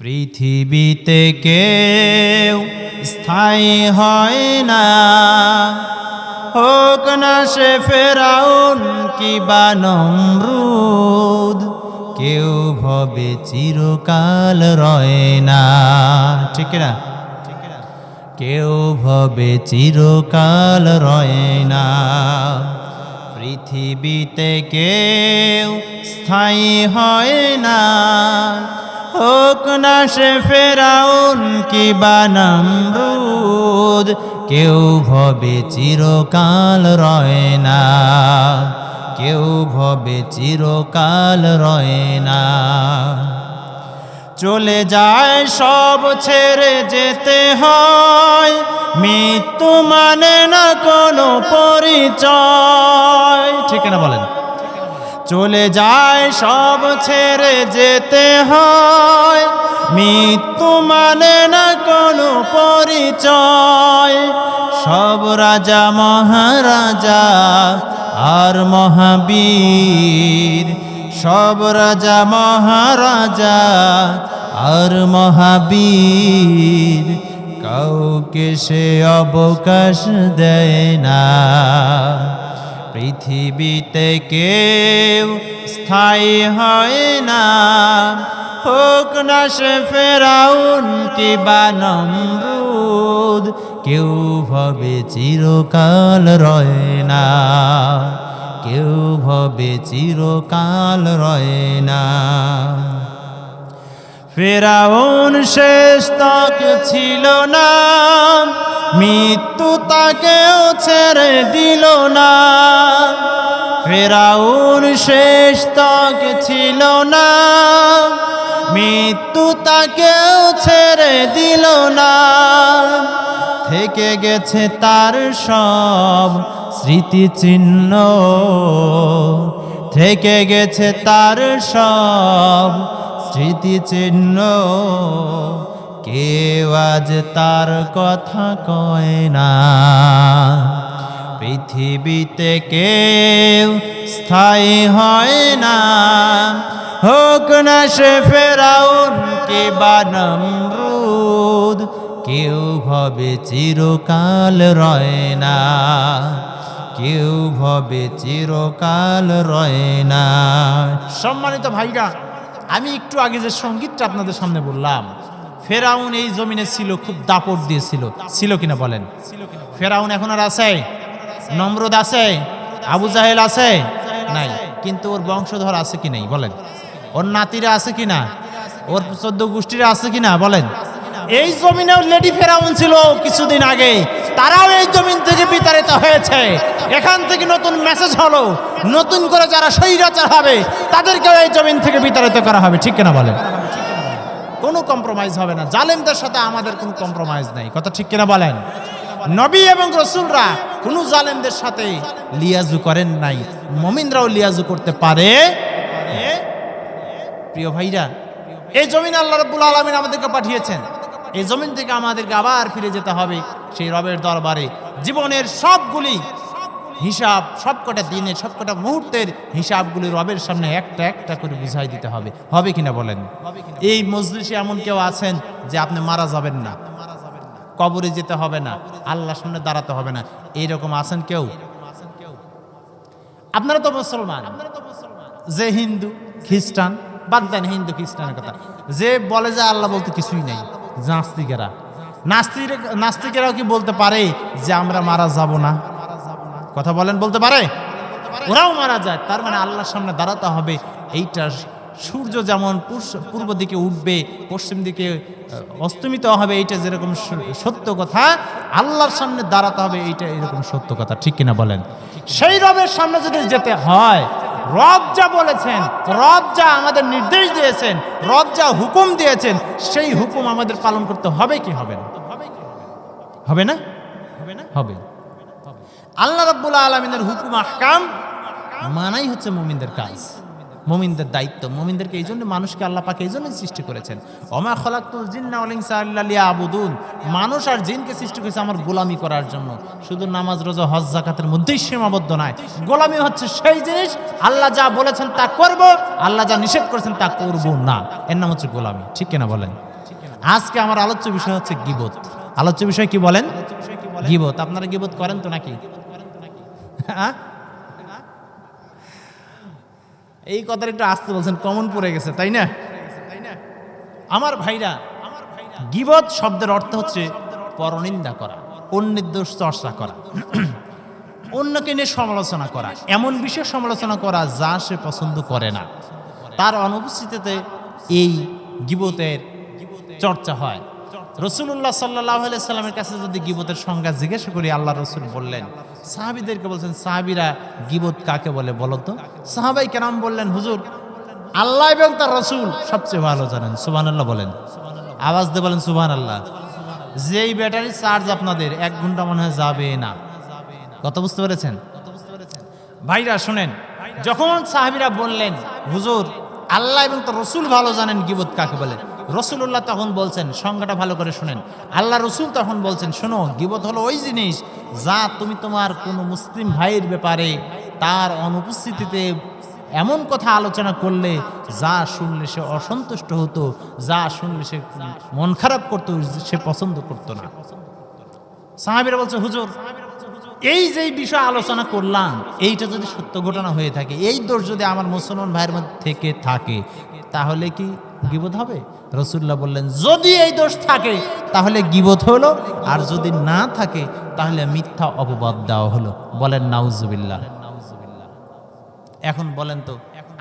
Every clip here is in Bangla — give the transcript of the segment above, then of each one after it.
পৃথিবীতে কেউ স্থায়ী হয় না, হোক না সে ফেরাউন কিবা নমরুদ, কেউ ভবে চিরকাল রয় না। ঠিক না? কেউ ভবে চিরকাল রয় না। পৃথিবীতে কেউ স্থায়ী হয় না, হোক না সে ফেরাউন কিবা নমরুদ, কেউ ভবে চিরকাল রয় না, কেউ ভবে চিরকাল রয় না। চলে যায় সব ছেড়ে যেতে হয়, মৃত্যু মানে না কোনো পরিচয়। ঠিক না বলেন? চলে যায় সব ছেড়ে যেতে হয়, মৃত্যু মানে না কোনো পরিচয়। সব রাজা মহারাজা আর মহাবীর, সব রাজা মহারাজা আর মহাবীর, কাউকে সে অবকাশ দেয় না। পৃথিবীতে কেউ স্থায়ী হয় না, হোক না সে ফেরাউন কিবা নমরুদ, কেউ ভবে চিরকাল রয় না, কেউ ভবে চিরকাল রয় না। ফেরাউন শেষ তক ছিল না, মৃত্যু তাকেও ছেড়ে দিল না। ফেরাউন শেষ তক ছিল না, মৃত্যু তাকেও ছেড়ে দিল না। থেকে গেছে তার সব স্মৃতিচিহ্ন, থেকে গেছে তার সব স্মৃতিচিহ্ন, কেউ আজ তার কথা কয় না। পৃথিবীতে কেউ স্থায়ী হয় না, হোক না সে ফেরাউন কিবা নমরুদ, কেউ ভবে চিরকাল রয় না, কেউ ভবে চিরকাল রয় না। সম্মানিত ভাইরা, আমি একটু আগে যে সঙ্গীতটা আপনাদের সামনে বললাম, ফেরাউন এই জমিনে ছিল, খুব দাপট দিয়েছিল। ছিল কিনা বলেন? ফেরাউন এখন আর আছে? নমরুদ আছে? আবু জাহেল আছে? নাই। কিন্তু ওর বংশধর আছে কি নাই বলেন? ওর নাতিরা আছে কিনা? ওর 14 গোষ্ঠীরা আছে কিনা বলেন? এই জমিনেও লেডি ফেরাউন ছিল কিছুদিন আগে, তারাও এই জমিন থেকে বিতাড়িত হয়েছে। এখান থেকে নতুন মেসেজ হলো, নতুন করে যারা স্বৈরাচার হবে তাদেরকেও এই জমিন থেকে বিতাড়িত করা হবে। ঠিক কিনা বলেন? কোনো কম্প্রোমাইজ হবে না। জালেমদের সাথে আমাদের কোনো কম্প্রোমাইজ নাই। কথা ঠিক কিনা বলেন? নবী এবং রাসূলরা কোনো জালেমদের সাথে লিয়াজু করেন নাই, মুমিনরাও লিয়াজু করতে পারে। প্রিয় ভাইরা, এই জমিনে আল্লাহ রাব্বুল আলামিন আমাদেরকে পাঠিয়েছেন, এই জমিন থেকে আমাদেরকে আবার ফিরে যেতে হবে সেই রবের দরবারে। জীবনের সবগুলি হিসাব, সবকটা দিনের সবকটা মুহূর্তের হিসাবগুলি রবের সামনে একটা একটা করে বুঝাই দিতে হবে। হবে কিনা বলেন? এই মজলিসে এমন কেউ আছেন যে আপনি মারা যাবেন না, কবরে যেতে হবে না, আল্লাহর সামনে দাঁড়াতে হবে না, এইরকম আছেন কেউ? আপনারা তো মুসলমান। যে হিন্দু খ্রিস্টান, বাদ দেন হিন্দু খ্রিস্টানের কথা, যে বলে যে আল্লাহ বলতে কিছুই নাই, নাস্তিকেরাও কি বলতে পারে যে আমরা মারা যাব না? কথা বলেন, বলতে পারে? ওরাও মারা যায়। তার মানে আল্লাহর সামনে দাঁড়াতে হবে। এইটা সূর্য যেমন পূর্ব দিকে উঠবে, পশ্চিম দিকে অস্তমিত হবে, এইটা যেরকম সত্য কথা, আল্লাহর সামনে দাঁড়াতে হবে, এইটা এরকম সত্য কথা। ঠিক কিনা বলেন? সেই রবের সামনে যদি যেতে হয়, রব যা বলেছেন, রব যা আমাদের নির্দেশ দিয়েছেন, রব যা হুকুম দিয়েছেন, সেই হুকুম আমাদের পালন করতে হবে কি হবে না? হবে না? হবে। আল্লাহ রাব্বুল আলামিনের হুকুম আহকাম মানাই হচ্ছে মুমিনদের কাজ, মুমিনদের দায়িত্ব। মুমিনদেরকে এই জন্য মানুষকে আল্লাহ পাক এই জন্য সৃষ্টি করেছেন, ওমা খালাকতুল জিন্না ওয়াল ইনসা ইল্লা লিয়াবুদুন। মানুষ আর জিনকে সৃষ্টি করেছে আমার গোলামি করার জন্য। শুধু নামাজ, রোজা, হজ, যাকাতের মধ্যেই সীমাবদ্ধ নয়। গোলামি হচ্ছে সেই জিনিস, আল্লাহ যা বলেছেন তা করব, আল্লাহ যা নিষেধ করেছেন তা করব না, এর নাম হচ্ছে গোলামি। ঠিক কিনা বলেন? আজকে আমার আলোচ্য বিষয় হচ্ছে গীবত। আলোচ্য বিষয় কি বলেন? গীবত। আপনারা গীবত করেন তো নাকি? হ্যাঁ, এই কথাটা একটু আসতে বলছেন, কমন পড়ে গেছে তাই না? আমার ভাইরা, গীবত শব্দের অর্থ হচ্ছে পরনিন্দা করা, অন্যের দোষ চর্চা করা, অন্যকে নিয়ে সমালোচনা করা, এমন বিষয়ে সমালোচনা করা যা সে পছন্দ করে না, তার অনুপস্থিতিতে এই গীবতের চর্চা হয়। রাসূলুল্লাহ সাল্লাল্লাহু আলাইহি সাল্লামের কাছে যদি গীবতের সংজ্ঞা জিজ্ঞাসা করি, আল্লাহ রাসূল বললেন, সাহাবীদেরকে বলছেন, সাহাবীরা গীবত কাকে বলে বলো তো? সাহাবাই কেরাম বললেন, হুজুর আল্লাহ এবং তার রাসূল সবচেয়ে ভালো জানেন। সুবহানাল্লাহ বলেন, আওয়াজ দিয়ে বলেন সুবহানাল্লাহ। যেই ব্যাটারি চার্জ আপনাদের 1 ঘন্টা মনে হয় যাবে না। কত বুঝতে পেরেছেন ভাইরা? শুনেন, যখন সাহাবীরা বললেন হুজুর আল্লাহ এবং তার রাসূল ভালো জানেন গীবত কাকে বলে, রাসূলুল্লাহ তখন বলছেন, সংজ্ঞাটা ভালো করে শুনেন, আল্লাহ রাসূল তখন বলছেন, শোনো, গীবত হলো ওই জিনিস যা তুমি তোমার কোনো মুসলিম ভাইয়ের ব্যাপারে তার অনুপস্থিতিতে এমন কথা আলোচনা করলে যা শুনলে সে অসন্তুষ্ট হতো, যা শুনলে সে মন খারাপ করতো, সে পছন্দ করতো না। সাহাবীরা বলছে, হুজুর এই যে বিষয় আলোচনা করলাম, এইটা যদি সত্য ঘটনা হয়ে থাকে, এই দোষ যদি আমার মুসলমান ভাইয়ের মধ্যে থেকে থাকে, তাহলে কি গীবত হবে? রাসূলুল্লাহ বললেন, যদি এই দোষ থাকে তাহলে গীবত হলো, আর যদি না থাকে তাহলে মিথ্যা অপবাদ দেওয়া হলো। বলেন নাউজুবিল্লাহ। এখন বলেন তো,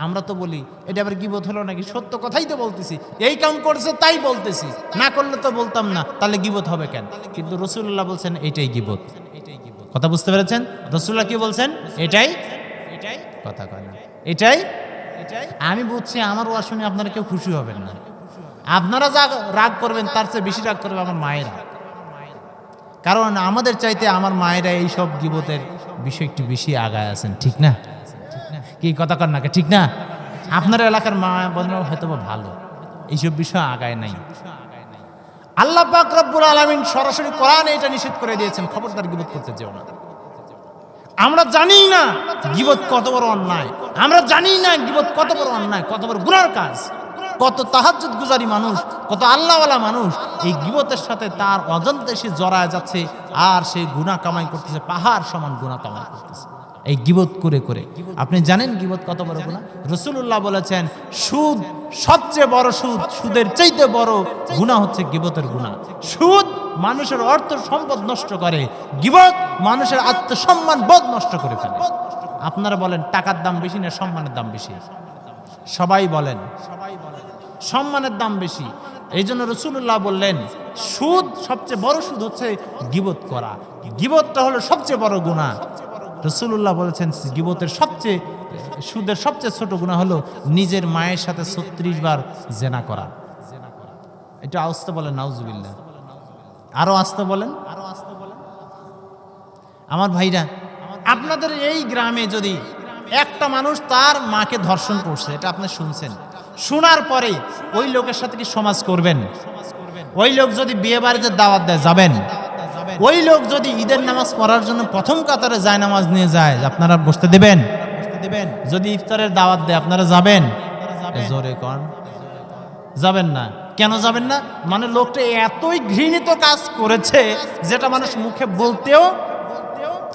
আমরা তো বলি এটা আবার গীবত হলো নাকি? সত্য কথাই তো বলতেছি, এই কাম করছে তাই বলতেছি, না করলে তো বলতাম না, তাহলে গীবত হবে কেন? কিন্তু রাসূলুল্লাহ বলছেন এইটাই গীবত। কথা বুঝতে পেরেছেন? রাসূলুল্লাহ কি বলছেন? এটাই কথা কয় না, এটাই। আমি বুঝছি, আমার ওয়াজ শুনে আপনারা কেউ খুশি হবেন না। আপনারা যা রাগ করবেন তার চেয়ে বেশি রাগ করবে আমার মায়েরা, কারণ আমাদের চাইতে আমার মায়েরা এইসব গীবতের বিষয় একটু বেশি আগায় আছেন। ঠিক না? কি কথা কর না? ঠিক না? আপনার এলাকার মা বোনরা হয়তো ভালো, এইসব বিষয় আগায় নাই। আল্লাহ পাক রব্বুল আলামিন সরাসরি কোরআনে এটা নিষেধ করে দিয়েছেন, খবরদার গীবত করতে যেও না। আমরা জানি না গীবত কত বড় অন্যায়, আমরা জানি না গীবত কত বড় অন্যায়, কত বড় গুনার কাজ। কত তাহাজ্জুদ গুজারি মানুষ, কত আল্লাহওয়ালা মানুষ এই গীবতের সাথে তার অজান্তে সে জড়ায় যাচ্ছে, আর সেই গুনাহ কামাই করতেছে, পাহাড় সমান গুনাহ কামাই করতেছে এই গীবত করে করে। আপনি জানেন গীবত কত বড় গুনাহ? রাসূলুল্লাহ বলেছেন, সুদ সবচেয়ে বড় সুদ, সুদের চাইতে বড় গুনাহ হচ্ছে গীবতের গুনাহ। সুদ মানুষের অর্থ সম্পদ নষ্ট করে, গীবত মানুষের আত্মসম্মান বোধ নষ্ট করে ফেলে। আপনারা বলেন টাকার দাম বেশি না সম্মানের দাম বেশি? সবাই বলেন সম্মানের দাম বেশি। এই জন্য রাসূলুল্লাহ বললেন, সুদ সবচেয়ে বড় সুদ হচ্ছে গীবত করা, গীবতটা হলো সবচেয়ে বড় গুনাহ। রাসূলুল্লাহ বলেছেন সুদের সবচেয়ে ছোট গুনাহ হলো নিজের মায়ের সাথে 36 বার জিনা করা। এটা আস্তে বলেন নাউজুবিল্লাহ, আরো আস্তে বলেন। আমার ভাইরা, আপনাদের এই গ্রামে যদি একটা মানুষ তার মাকে ধর্ষণ করছে, এটা আপনি শুনছেন, শোনার পরে ওই লোকের সাথে কি সমাজ করবেন? ওই লোক যদি বিয়ে বাড়িতে দাওয়াত দেয় যাবেন? ওই লোক যদি ঈদের নামাজ পড়ার জন্য প্রথম কাতারে যায় নামাজ নিয়ে যায়, আপনারা বসতে দেবেন? যদি ইফতারের দাওয়াত দেয় আপনারা যাবেন? জোরে কোন যাবেন না। কেন যাবেন না? মানে লোকটা এতই ঘৃণিত কাজ করেছে যেটা মানুষ মুখে বলতেও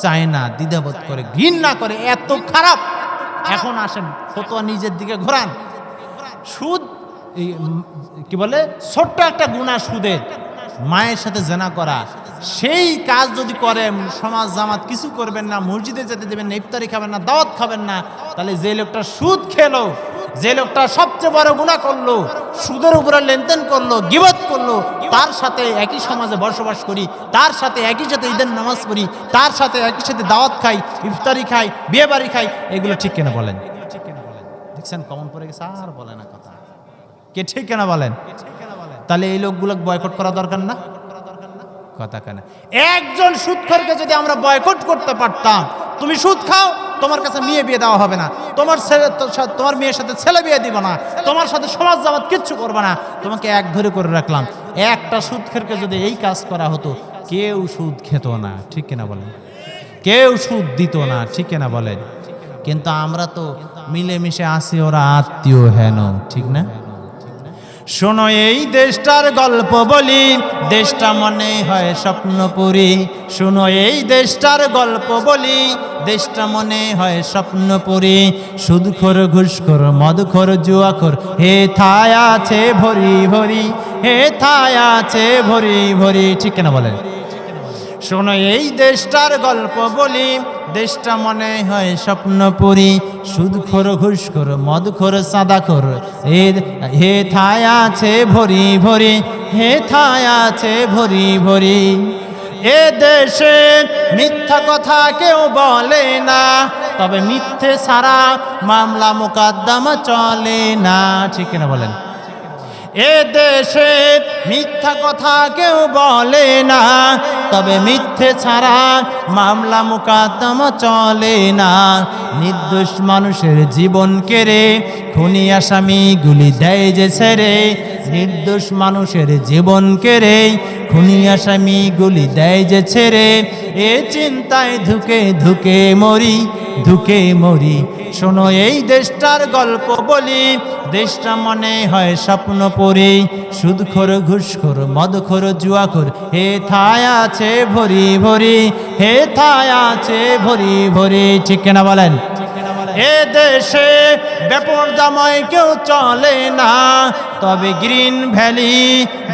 চায় না, দ্বিধাবোধ করে, ঘৃণা করে, এত খারাপ। এখন আসেন ফতোয়া নিজের দিকে ঘোরান। সুদ কি বলে, ছোট্ট একটা গুনাহ সুদের, মায়ের সাথে জিনা করা, সেই কাজ যদি করেন সমাজ জামাত কিছু করবেন না, মসজিদে যেতে দেবেন না, ইফতারি খাবেন না, দাওয়াত খাবেন না, তাহলে যে লোকটা সুদ খেলো, যে লোকটা সবচেয়ে বড় গুনাহ করলো, সুদের উপরে লেনদেন করলো, গীবত করলো, তার সাথে একই সমাজে বসবাস করি, তার সাথে একই সাথে ঈদের নামাজ পড়ি, তার সাথে একই সাথে দাওয়াত খাই, ইফতারি খাই, বিয়ে বাড়ি খাই, এগুলো ঠিক কিনা বলেন? দেখছেন কমন পড়ে গেছে, আর বলে না কথা। কে ঠিক কিনা বলেন? তাহলে এই লোকগুলো বয়কট করা দরকার না? কথা কেন? একজন সুদখোরকে যদি আমরা বয়কট করতে পারতাম, তুমি সুদ খাও, তোমার কাছে মেয়ে বিয়ে দেওয়া হবে না, তোমার মেয়ের সাথে ছেলে বিয়ে দিব না, তোমার সাথে সমাজ জামাত কিচ্ছু করবে না, তোমাকে এক ধরে করে রাখলাম। একটা সুদখোরকে যদি এই কাজ করা হতো, কেউ সুদ খেত না, ঠিক কিনা বলেন? কেউ সুদ দিত না, ঠিক কিনা বলেন? কিন্তু আমরা তো মিলেমিশে আছি, ওরা আত্মীয় হেন, ঠিক না? শোনো এই দেশটার গল্প বলি, দেশটা মনে হয় স্বপ্নপুরী। শোনো এই দেশটার গল্প বলি, দেশটা মনে হয় স্বপ্নপুরী। সুদখোর ঘুষখোর মদখোর জুয়াখোর হে থায় আছে ভরি ভরি, হে থায় আছে ভরি ভরি। ঠিক কেনা বলেন? শোনো এই দেশটার গল্প বলি, দেশটা মনে হয় স্বপ্নপুরী। সুদখোর ঘুষখোর মদখোর সাদাখোর হে থায় আছে ভরি ভরি, হে থায় আছে ভরি ভরি। এ দেশে মিথ্যা কথা কেউ বলে না, তবে মিথ্যে ছাড়া মামলা মোকদ্দমা চলে না। ঠিক কিনা বলেন? এ দেশে মিথ্যা কথা কেউ বলে না, তবে মিথ্যে ছাড়া মামলা মোকদ্দমা চলে না। নির্দোষ মানুষের জীবন কেড়ে খুনি আসামি গুলি দেয় যে ছেড়ে, নির্দোষ মানুষের জীবন কেড়ে খুনি আসামি গুলি দেয় যে ছেড়ে। এ চিন্তায় ধুকে ধুকে মরি, ধুকে মরি। শোনো এই দেশটার গল্প বলি, দেশটা মনে হয় স্বপ্নপুরী। সুদখোর ঘুষখোর মদখোর জুয়াখোর হে থায় আছে ভরি ভরি, হে থায় আছে ভরি ভরি। ঠিক কিনা বলেন? এ দেশে বেপরদাময় কেউ চলে না, তবে গ্রিন ভ্যালি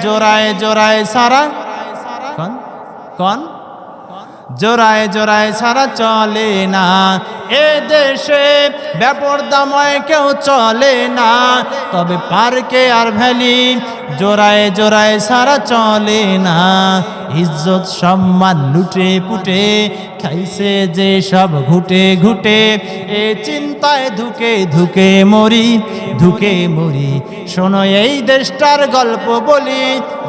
জোড়ায় জোড়ায় সারা কন কন জোড়ায় জোড়ায় সারা চলে না। এ দেশে বেপরদাময় কেউ চলে না, তবে পার্কে আর ভ্যালি জোড়ায় জোড়ায় সারা চলে না। ইজ্জত সম্মান লুটে পুটে খাইছে যে সব ঘুটে ঘুটে, এ চিন্তায় ধুকে ধুকে মরি, ধুকে মরি। শোনো এই দেশটার গল্প বলি,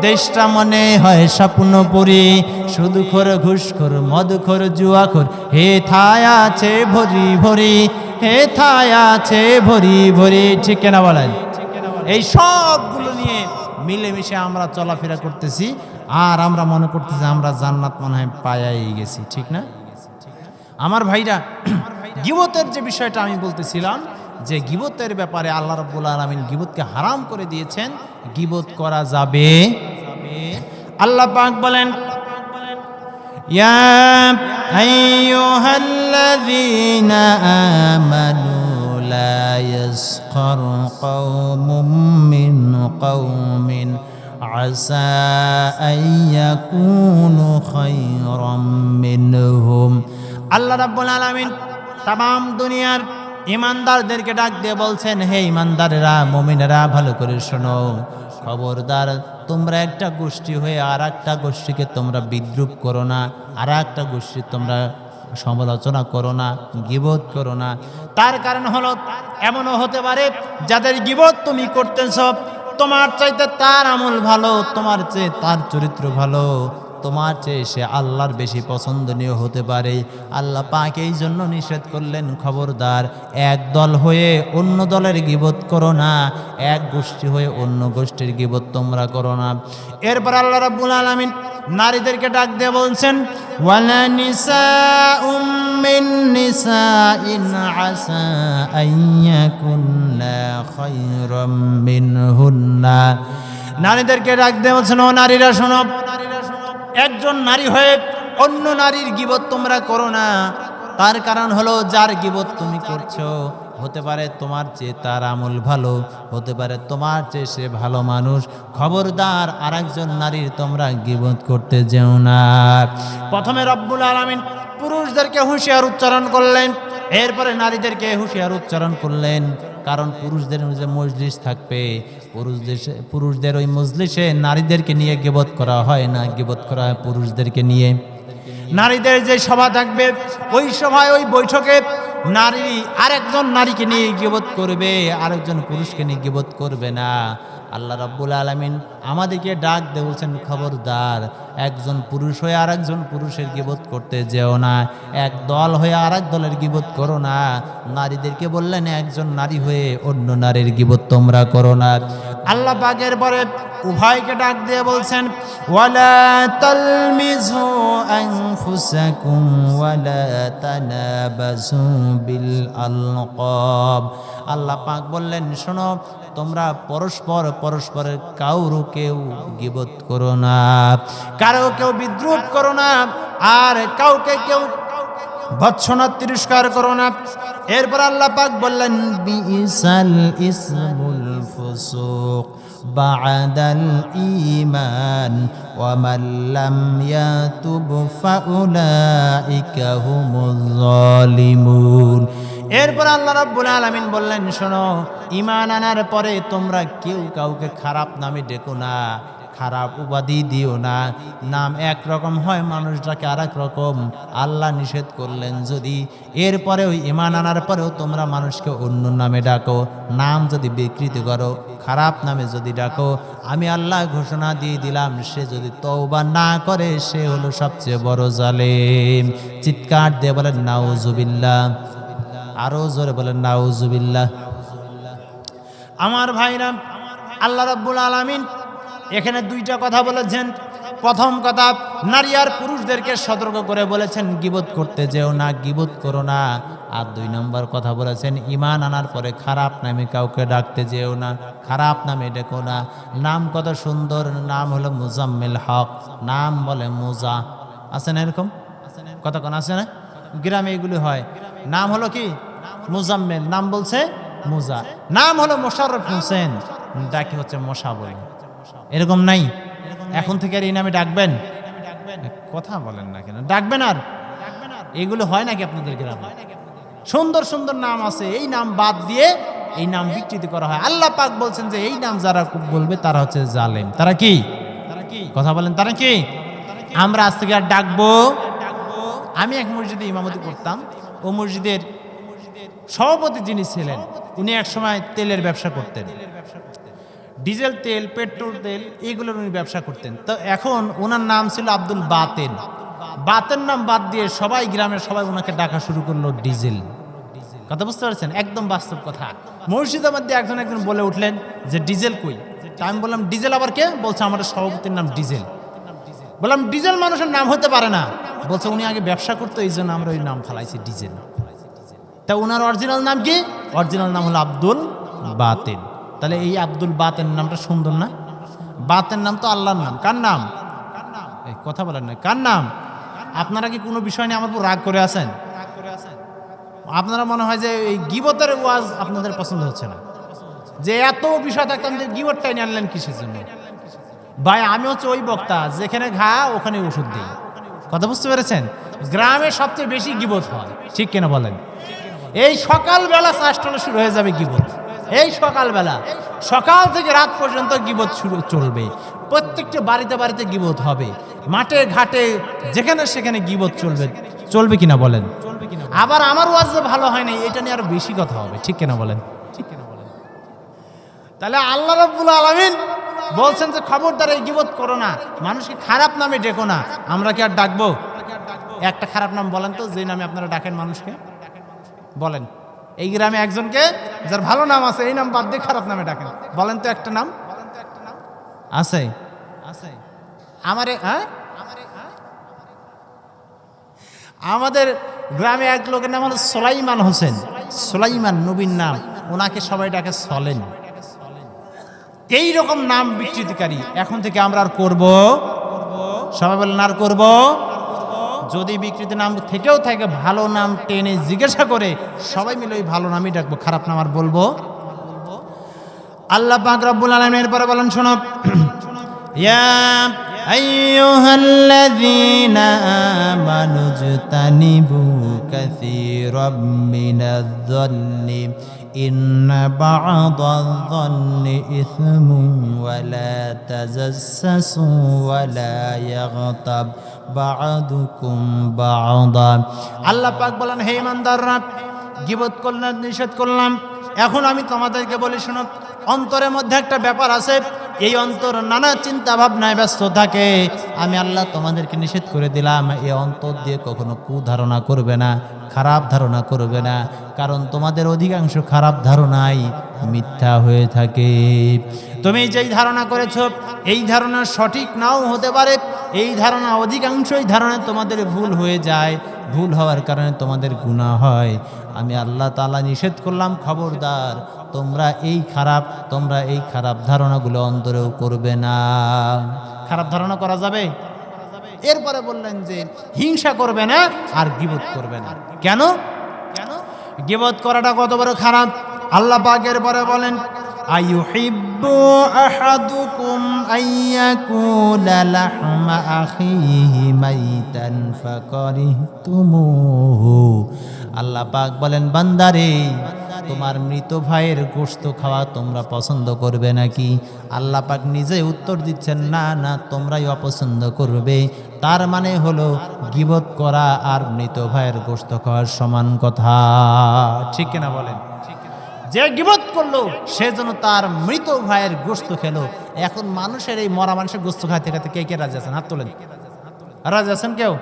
দেশটা মনে হয় স্বপ্নপুরী। সুদখোর ঘুষখোর মদখোর জুয়াখোর হে থায় আছে ভরি ভরি, হে থায় আছে ভরি ভরি। ঠিক কেনা বলেন? এই সবগুলো নিয়ে মিলেমিশে আমরা চলাফেরা করতেছি, আর আমরা মনে করতেছি আমরা জান্নাত মনে হয় পায়াই গেছি। ঠিক না আমার ভাইরা? গীবতের যে বিষয়টা আমি বলতেছিলাম, যে গীবতের ব্যাপারে আল্লাহ রাব্বুল আলামিন গীবতকে হারাম করে দিয়েছেন, গীবত করা যাবে। আল্লাহ পাক বলেন, ইয়া আইয়ুহাল্লাযীনা আমানু লা ইয়াসখার কওমুম মিন কওমিন আসা আইয়াকুনু খায়রাম মিনহুম। আল্লাহ রাব্বুল আলামিন তামাম দুনিয়ার ইমানদারদেরকে ডাক দিয়ে বলছেন, হে ইমানদারেরা, মুমিনেরা, ভালো করে শোনো, খবরদার তোমরা একটা গোষ্ঠী হয়ে আর একটা গোষ্ঠীকে তোমরা বিদ্রুপ করো না, আর একটা গোষ্ঠীর তোমরা সমালোচনা করো না, গীবত করো না। তার কারণ হলো এমনও হতে পারে যাদের গীবত তুমি করতেছ, তোমার চাইতে তার আমল ভালো, তোমার চেয়ে তার চরিত্র ভালো, তোমার চেয়ে সে আল্লাহর বেশি পছন্দনীয় হতে পারে। আল্লাহ পাক এই জন্য নিষেধ করলেন, খবরদার এক দল হয়ে অন্য দলের গীবত করো না, এক গোষ্ঠী হয়ে অন্য গোষ্ঠীর গীবত তোমরা করো না। এরপর আল্লাহ রাব্বুল আলামিন নারীদেরকে ডাক দিয়ে বলছেন, ওয়ালা নিসাউম মিন নিসাইন আসা আইয়াকুন্না খায়রাম মিনহুন্না। নারীদেরকে ডাক দিয়ে বলছেন, ও নারীরা শোনো, একজন নারী হয়ে অন্য নারীর গীবত তোমরা করো না। তার কারণ হলো যার গীবত তুমি করছো হতে পারে তোমার চেয়ে তার আমল ভালো, হতে পারে তোমার চেয়ে সে ভালো মানুষ। খবরদার আরেকজন নারীর তোমরা গীবত করতে যেও না। প্রথমে রব্বুল আলামিন পুরুষদেরকে হুঁশিয়ার উচ্চারণ করলেন, এরপরে নারীদেরকে হুঁশিয়ার উচ্চারণ করলেন। কারণ পুরুষদের যে মজলিস থাকবে, পুরুষদের ওই মজলিসে নারীদেরকে নিয়ে গীবত করা হয় না, গীবত করা হয় পুরুষদেরকে নিয়ে। নারীদের যে সভা থাকবে, ওই সভায় ওই বৈঠকে নারী আরেকজন নারীকে নিয়ে গীবত করবে, আরেকজন পুরুষকে নিয়ে গীবত করবে না। আল্লাহ রাব্বুল আলামিন আমাদেরকে ডাক দিয়ে বলছেন, খবরদার একজন পুরুষ হয়ে আরেকজন পুরুষের গীবত করতে যেও না, এক দল হয়ে আরেক দলের গীবত করো না। নারীদেরকে বললেন, একজন নারী হয়ে অন্য নারীর গীবত তোমরা করো না। আল্লাহ পাকের পরে উভয়কে ডাক দিয়ে বলছেন, ওয়ালা তালমিজু আনফুসাকুম ওয়ালা তানাবাসু বিল আলকাব। আল্লাহ পাক বললেন, শোনো, তোমরা পরস্পর পরস্পরের কারো কেউ গীবত করো না, কারো কেউ বিদ্রুপ করো না, আর কাউকে কেউ ভৎসনা তিরস্কার করো না। এরপর আল্লাহ পাক বললেন বিইসাল ইসমুল ফুসুক বা'দাল ঈমান ওয়া মান লাম ইয়াতুব ফাউলাইকা হুমুজ জালিমুন। এরপর আল্লাহ রাব্বুল আলামিন বললেন, শোনো, ঈমান আনার পরে তোমরা কেউ কাউকে খারাপ নামে ডেকো না, খারাপ উপাধি দিও না। নাম একরকম হয়, মানুষটাকে আর এক রকম। আল্লাহ নিষেধ করলেন যদি এরপরে ওই ঈমান আনার পরেও তোমরা মানুষকে অন্য নামে ডাকো, নাম যদি বিকৃতি করো, খারাপ নামে যদি ডাকো, আমি আল্লাহ ঘোষণা দিয়ে দিলাম, সে যদি তওবা না করে সে হলো সবচেয়ে বড় জালেম। চিৎকার দিয়ে বলেন নাউজুবিল্লাহ, আরো জোরে বলেন নাউজুবিল্লাহ। আমার ভাইরা, আল্লাহ রাব্বুল আলামিন এখানে দুইটা কথা বলেছেন। প্রথম কথা, নারী আর পুরুষদেরকে সতর্ক করে বলেছেন গীবত করতে যেও না, গীবত করো না। আর 2 নম্বর কথা বলেছেন ঈমান আনার পরে খারাপ নামে কাউকে ডাকতে যেও না, খারাপ নামে ডেকো না। নাম কত সুন্দর, নাম হলো মুজাম্মিল হক, নাম বলে মুজা। আছে না এরকম? কতক্ষণ আছে না গ্রামে এগুলি হয়। নাম হলো কি মুজাম্মিল, নাম বলছে মুজা। নাম হলো মোশাররফ হোসেন, ডাকি হচ্ছে মশা বলে। এরকম নাই? এখন থেকে আর এই নামে ডাকবেন? কথা বলেন না কেন, ডাকবেন? আর এগুলো হয় নাকি আপনাদের গ্রামে? সুন্দর সুন্দর নাম আছে, এই নাম বাদ দিয়ে এই নাম বিকৃতি করা হয়। আল্লাহ পাক বলছেন যে এই নাম যারা বলবে তারা হচ্ছে জালেম। তারা কি? কথা বলেন, তারা কি? আমরা আজ থেকে আর ডাকবো? আমি এক মসজিদে ইমামতি করতাম, ও মসজিদের সভাপতি যিনি ছিলেন উনি এক সময় তেলের ব্যবসা করতেন, ডিজেল তেল, পেট্রোল তেল, এগুলোর উনি ব্যবসা করতেন। তো এখন ওনার নাম ছিল আব্দুল বাতেন। বাতেন নাম বাদ দিয়ে সবাই, গ্রামের সবাই ওনাকে ডাকা শুরু করলো ডিজেল। কথা বুঝতে পারছেন? একদম বাস্তব কথা। মসজিদের মধ্যে একজন বলে উঠলেন যে ডিজেল কই? তা আমি বললাম ডিজেল আবার কে? বলছে আমাদের সভাপতির নাম ডিজেল। বললাম ডিজেল মানুষের নাম হতে পারে না। বলছে উনি আগে ব্যবসা করতো, এই জন্য আমরা ওই নাম ফেলাইছি ডিজেল। তা ওনার অরিজিনাল নাম কি? অরিজিনাল নাম হলো আব্দুল বাতেন। তাহলে এই আব্দুল বাতেন নামটা সুন্দর না? বাতেন নাম তো আল্লাহর নাম। কার নাম? এই কথা বলেন না, কার নাম? আপনারা কি কোনো বিষয় নিয়ে আমার উপর রাগ করে আছেন? আপনারা মনে হয় যে এই গীবতের ওয়াজ আপনাদের পছন্দ হচ্ছে না, যে এত বিষয় থাকতাম যে গীবতটাই নিয়ে আনলেন কিসের জন্য? ভাই আমি হচ্ছে ওই বক্তা যেখানে ঘা ওখানে ওষুধ দিই। কথা বুঝতে পেরেছেন? গ্রামে সবচেয়ে বেশি গীবত হয়, ঠিক কিনা বলেন? এই সকালবেলা চাষটলে শুরু হয়ে যাবে গীবত। এই সকালবেলা, সকাল থেকে রাত পর্যন্ত গীবত শুরু চলবে। প্রত্যেকটা বাড়িতে বাড়িতে গীবত হবে, মাঠে ঘাটে যেখানে সেখানে গীবত চলবে। চলবে কিনা বলেন? আবার আমার ওয়াজ যে ভালো হয় না এটা নিয়ে আরো বেশি কথা হবে, ঠিক কিনা বলেন? তাহলে আল্লাহ রাব্বুল আলামিন বলছেন যে খবরদার এই গীবত করো না, মানুষকে খারাপ নামে ডেকো না। আমরা কি আর ডাকবো? একটা খারাপ নাম বলেন তো, যে নামে আপনারা ডাকেন মানুষকে, বলেন। এই গ্রামে একজনকে যার ভালো নাম আছে এই নাম বাদ দিয়ে খারাপ নামে ডাকেন, বলেন তো একটা নাম আছে? আমারে আমাদের গ্রামে এক লোকের নাম হলো সুলাইমান হোসেন। সুলাইমান নবীর নাম, ওনাকে সবাই ডাকে সলেন। এই রকম নাম বিকৃতিকারী এখন থেকে আমরা আর করব? সবাই বলেন আর করব? যদি বিকৃতি নাম থেকেও থাকে, ভালো নাম টেনে জিজ্ঞাসা করে সবাই মিলে ওই ভালো নামই ডাকবো, খারাপ নাম আর বলবো? আল্লাহ পাক রব্বুল আলামিন এরপরে বলেন, শোনো, ইয়া আইয়ুহাল্লাযীনা আমানু জতানিবু কাসীরাম মিনায-যন্নি ইন্না বা'দায-যন্নি ইসমুন ওয়া লা তাজাসসাসু ওয়া লা ইয়াগতাব বা'দুকুম বা'দা। আল্লাহ পাক বলেন, হে ইমানদাররা, গীবত করলাম, নিষেধ করলাম। এখন আমি তোমাদেরকে বলি, শোনো, অন্তরের মধ্যে একটা ব্যাপার আছে, এই অন্তর নানা চিন্তা ভাবনায় ব্যস্ত থাকে। আমি আল্লাহ তোমাদেরকে নিষেধ করে দিলাম, এই অন্তর দিয়ে কখনো কুধারণা করবে না, খারাপ ধারণা করবে না, কারণ তোমাদের অধিকাংশ খারাপ ধারণাই মিথ্যা হয়ে থাকে। তুমি যেই ধারণা করেছো এই ধারণা সঠিক নাও হতে পারে, এই ধারণা অধিকাংশই ধারণা তোমাদের ভুল হয়ে যায়, ভুল হওয়ার কারণে তোমাদের গুনাহ হয়। আমি আল্লাহ তাআলা নিষেধ করলাম, খবরদার তোমরা এই খারাপ ধারণাগুলো অন্তরেও করবে না। খারাপ ধারণা করা যাবে? এরপরে বললেন যে হিংসা করবে না আর গীবত করবে না। কেন? গীবত করাটা কত বড় খারাপ আল্লাহ পাক এরপরে বলেন, আইয়ুহিব্বু আহাদুকুম আইয়াকুলা লাহমা আখিহি মাইতান ফাকারিহতুমুহু। আল্লাহ পাক বলেন, বান্দারে তোমার মৃত ভাইয়ের গোশত খাওয়া তোমরা পছন্দ করবে নাকি? আল্লাহ পাক নিজে উত্তর দিচ্ছেন, না না, তোমরাই অপছন্দ করবে। তার মানে হলো গীবত করা আর মৃত ভাইয়ের গোশত খাওয়ার সমান কথা, ঠিক কিনা বলেন? যে গীবত করলো সে যেন তার মৃত ভাইয়ের গোশত খেলো। এখন মানুষের এই মরা মানুষের গোশত খাইতে খাইতে কে কে রাজি আছেন? হাত তোলেন। রাজি আছেন কেউ?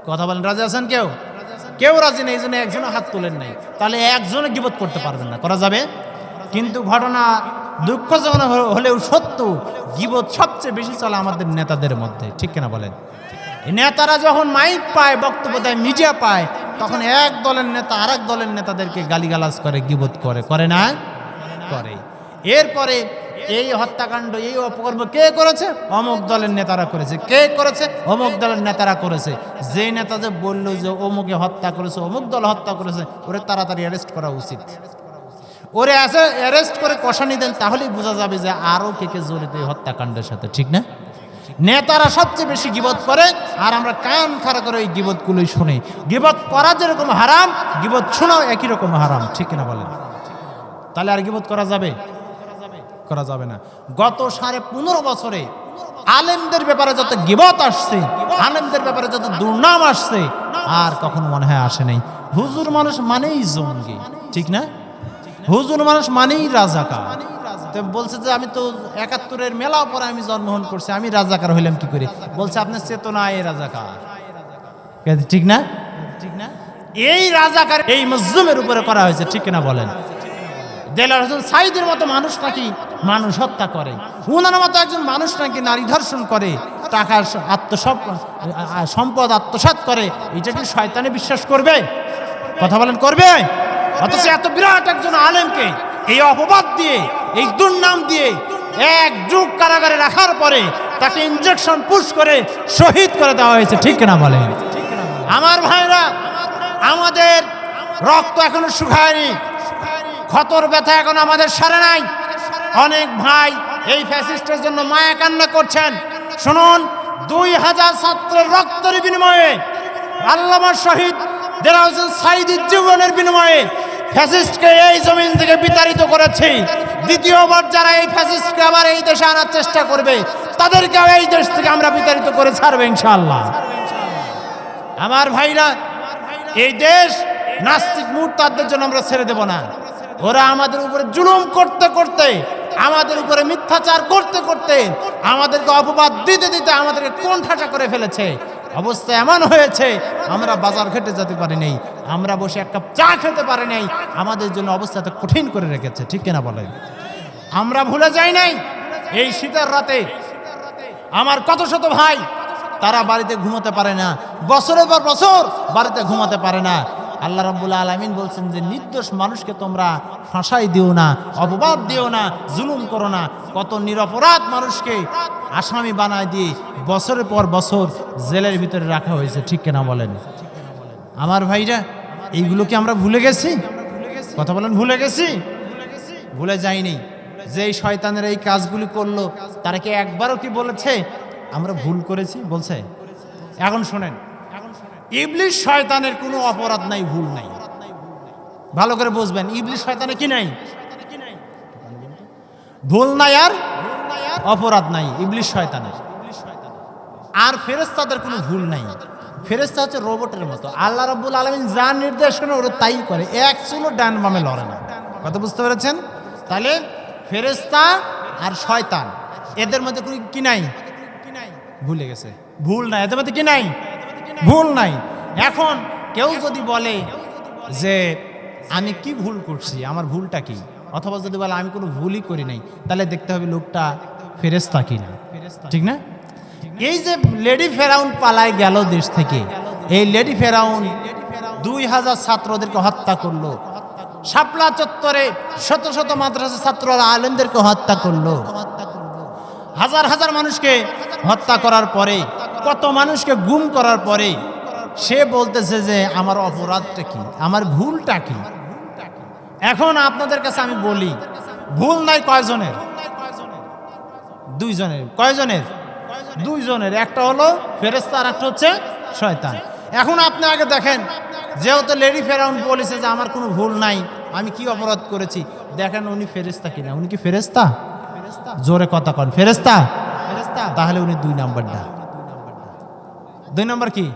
কথা বলেন, রাজি আছেন কেউ? কেউ রাজি নেই, এই জন্য একজনও হাত তোলেন নাই। তাহলে একজনে গীবত করতে পারবেন না, করা যাবে? কিন্তু ঘটনা দুঃখজনক হলেও সত্য, গীবত সবচেয়ে বেশি চলে আমাদের নেতাদের মধ্যে, ঠিক কিনা বলেন? নেতারা যখন মাইক পায়, বক্তব্য দেয়, মিডিয়া পায়, তখন এক দলের নেতা আরেক দলের নেতাদেরকে গালিগালাজ করে, গীবত করে, করে না? করে। এরপরে এই হত্যাকাণ্ড, এই অপকর্ম কে করেছে? অমুক দলের নেতারা করেছে। কে করেছে? অমুক দলের নেতারা করেছে। যে নেতা যে বললো যে অমুকে হত্যা করেছে, অমুক দল হত্যা করেছে, ওরে তাড়াতাড়ি অ্যারেস্ট করা উচিত। ওরে অ্যারেস্ট করে কষানি দেন, তাহলেই বোঝা যাবে যে আরও কে কে জড়িত এই হত্যাকাণ্ডের সাথে, ঠিক না? নেতারা সবচেয়ে বেশি গীবত করে, আর আমরা কান খাড়া করে ওই গীবতগুলোই শুনি। গীবত করা যেরকম হারাম, গীবত শোনাও একই রকম হারাম, ঠিক কিনা বলেন? তাহলে আর গীবত করা যাবে? করা যাবে না। গত 15.5 বছরে আলেমদের ব্যাপারে যত গীবত আসছে, আলেমদের ব্যাপারে যত দুর্নাম আসছে, আর কখনো মনে হয় আসে নাই। হুজুর মানুষ মানেই জঙ্গি, ঠিক না? হুজুর মানুষ মানেই রাজাকার। বলছে যে আমি তো 71-এর মেলা পরে আমি জন্মগ্রহণ করছি, আমি রাজাকার হইলাম কি করে? বলছে আপনার চেতনায় রাজাকার, ঠিক না? ঠিক না? এই রাজাকার এই মজলুমের উপরে করা হয়েছে, ঠিক না বলেন? দেলাওয়ার হোসেন সাঈদীর মতো মানুষ নাকি মানুষ হত্যা করে, উনার মতো একজন মানুষ নাকি নারী ধর্ষণ করে, টাকার সম্পদ আত্মসাৎ করে, এটা কি শয়তানে বিশ্বাস করবে? কথা বলেন, করবে? অথচ এত বিরাট একজন আলেমকে এই অপবাদ দিয়ে, এই দুর্নাম দিয়ে 1 যুগ কারাগারে রাখার পরে তাকে ইনজেকশন পুশ করে শহীদ করে দেওয়া হয়েছে, ঠিক না বলেন? আমার ভাইরা, আমাদের রক্ত এখনো শুকায়নি, ক্ষতর ব্যথা এখন আমাদের সারে নাই। অনেক ভাই এই ফ্যাসিস্টের জন্য মায়া কান্না করছেন। শুনুন, 2000 ছাত্রের রক্তের বিনিময়ে, আল্লামা শহীদ দেলাওয়ার হোসেন সাঈদীর জীবনের বিনিময়ে ফ্যাসিস্টকে এই জমিন থেকে বিতাড়িত করেছি। দ্বিতীয়বার যারা এই ফ্যাসিস্টকে আবার এই দেশে আনার চেষ্টা করবে, তাদেরকেও এই দেশ থেকে আমরা বিতাড়িত করে ছাড়বো ইনশাআল্লাহ। আমার ভাইরা, এই দেশ নাস্তিক মুরতাদদের জন্য আমরা ছেড়ে দেব না। ওরা আমাদের উপরে জুলুম করতে করতে, আমাদের উপরে মিথ্যাচার করতে করতে, আমাদেরকে অপবাদ দিতে দিতে আমাদেরকে কোণঠাসা করে ফেলেছে। অবস্থা এমন হয়েছে, আমরা বাজার ঘাটে যেতে পারি নাই, আমরা বসে এক কাপ চা খেতে পারি নাই। আমাদের জন্য অবস্থা এত কঠিন করে রেখেছে, ঠিক কিনা বলেন? আমরা ভুলে যাই নাই এই শীতের রাতে আমার কত শত ভাই, তারা বাড়িতে ঘুমাতে পারে না, বছরের পর বছর বাড়িতে ঘুমাতে পারে না। আল্লাহ রাব্বুল আলামিন বলছেন যে নির্দোষ মানুষকে তোমরা ফাঁসাই দিও না, অপবাদ দিও না, জুলুম করো না। কত নিরপরাধ মানুষকে আসামি বানায় দিয়ে বছরের পর বছর জেলের ভিতরে রাখা হয়েছে, ঠিক কিনা বলেন? আমার ভাইরা, এইগুলো কি আমরা ভুলে গেছি? কথা বলেন, ভুলে গেছি? ভুলে যাইনি। যে শয়তানের এই কাজগুলি করলো, তারা কি একবারও কি বলেছে আমরা ভুল করেছি? বলছে? এখন শোনেন, ইবলিস শয়তানের কোনো অপরাধ নাই, ভুল নাই। ভালো করে বুঝবেন, ইবলিস শয়তানের কি নাই? ভুল নাই আর অপরাধ নাই ইবলিস শয়তানের। আর ফেরেশতাদের কোনো ভুল নাই। ফেরেশতা হচ্ছে রোবটের মতো। আল্লাহ রাব্বুল আলামিন যা নির্দেশ করেন ওরা তাই করে, এক চুলো ডান বামে লড়ে না। কথা বুঝতে পেরেছেন? তাহলে ফেরেশতা আর শয়তান এদের মধ্যে কোনো কি নাই? ভুলে গেছে, ভুল নাই, এদের মধ্যে কি নাই? ভুল নাই। এখন কেউ যদি বলে যে আমি কি ভুল করছি, আমার ভুলটা কি, অথবা যদি বলে আমি কোনো ভুলই করি নাই, তাহলে দেখতে হবে লোকটা ফেরেশতা কিনা, ঠিক না? এই যে লেডি ফেরাউন পালায় গেল দেশ থেকে, এই লেডি ফেরাউন 2000 ছাত্রদেরকে হত্যা করলো, শাপলা চত্বরে শত শত মাদ্রাসা ছাত্ররা আলেমদেরকে হত্যা করলো। হাজার হাজার মানুষকে হত্যা করার পরে, কত মানুষকে গুম করার পরে সে বলতেছে যে আমার অপরাধটা কি, আমার ভুলটা কি। এখন আপনাদের কাছে আমি বলি, ভুল নাই কয়জনের? দুইজনের। কয়জনের? দুইজনের। একটা হলো ফেরেশতা আর একটা হচ্ছে শয়তান। এখন আপনি আগে দেখেন, যেহেতু লেডি ফেরাউন বলেছে যে আমার কোনো ভুল নাই, আমি কি অপরাধ করেছি, দেখেন উনি ফেরেশতা কিনা। উনি কি ফেরেশতা? জোরে কথা কন, ফেরেশতা? তাহলে উনি 2 নাম্বারটা। 2 নাম্বার কি?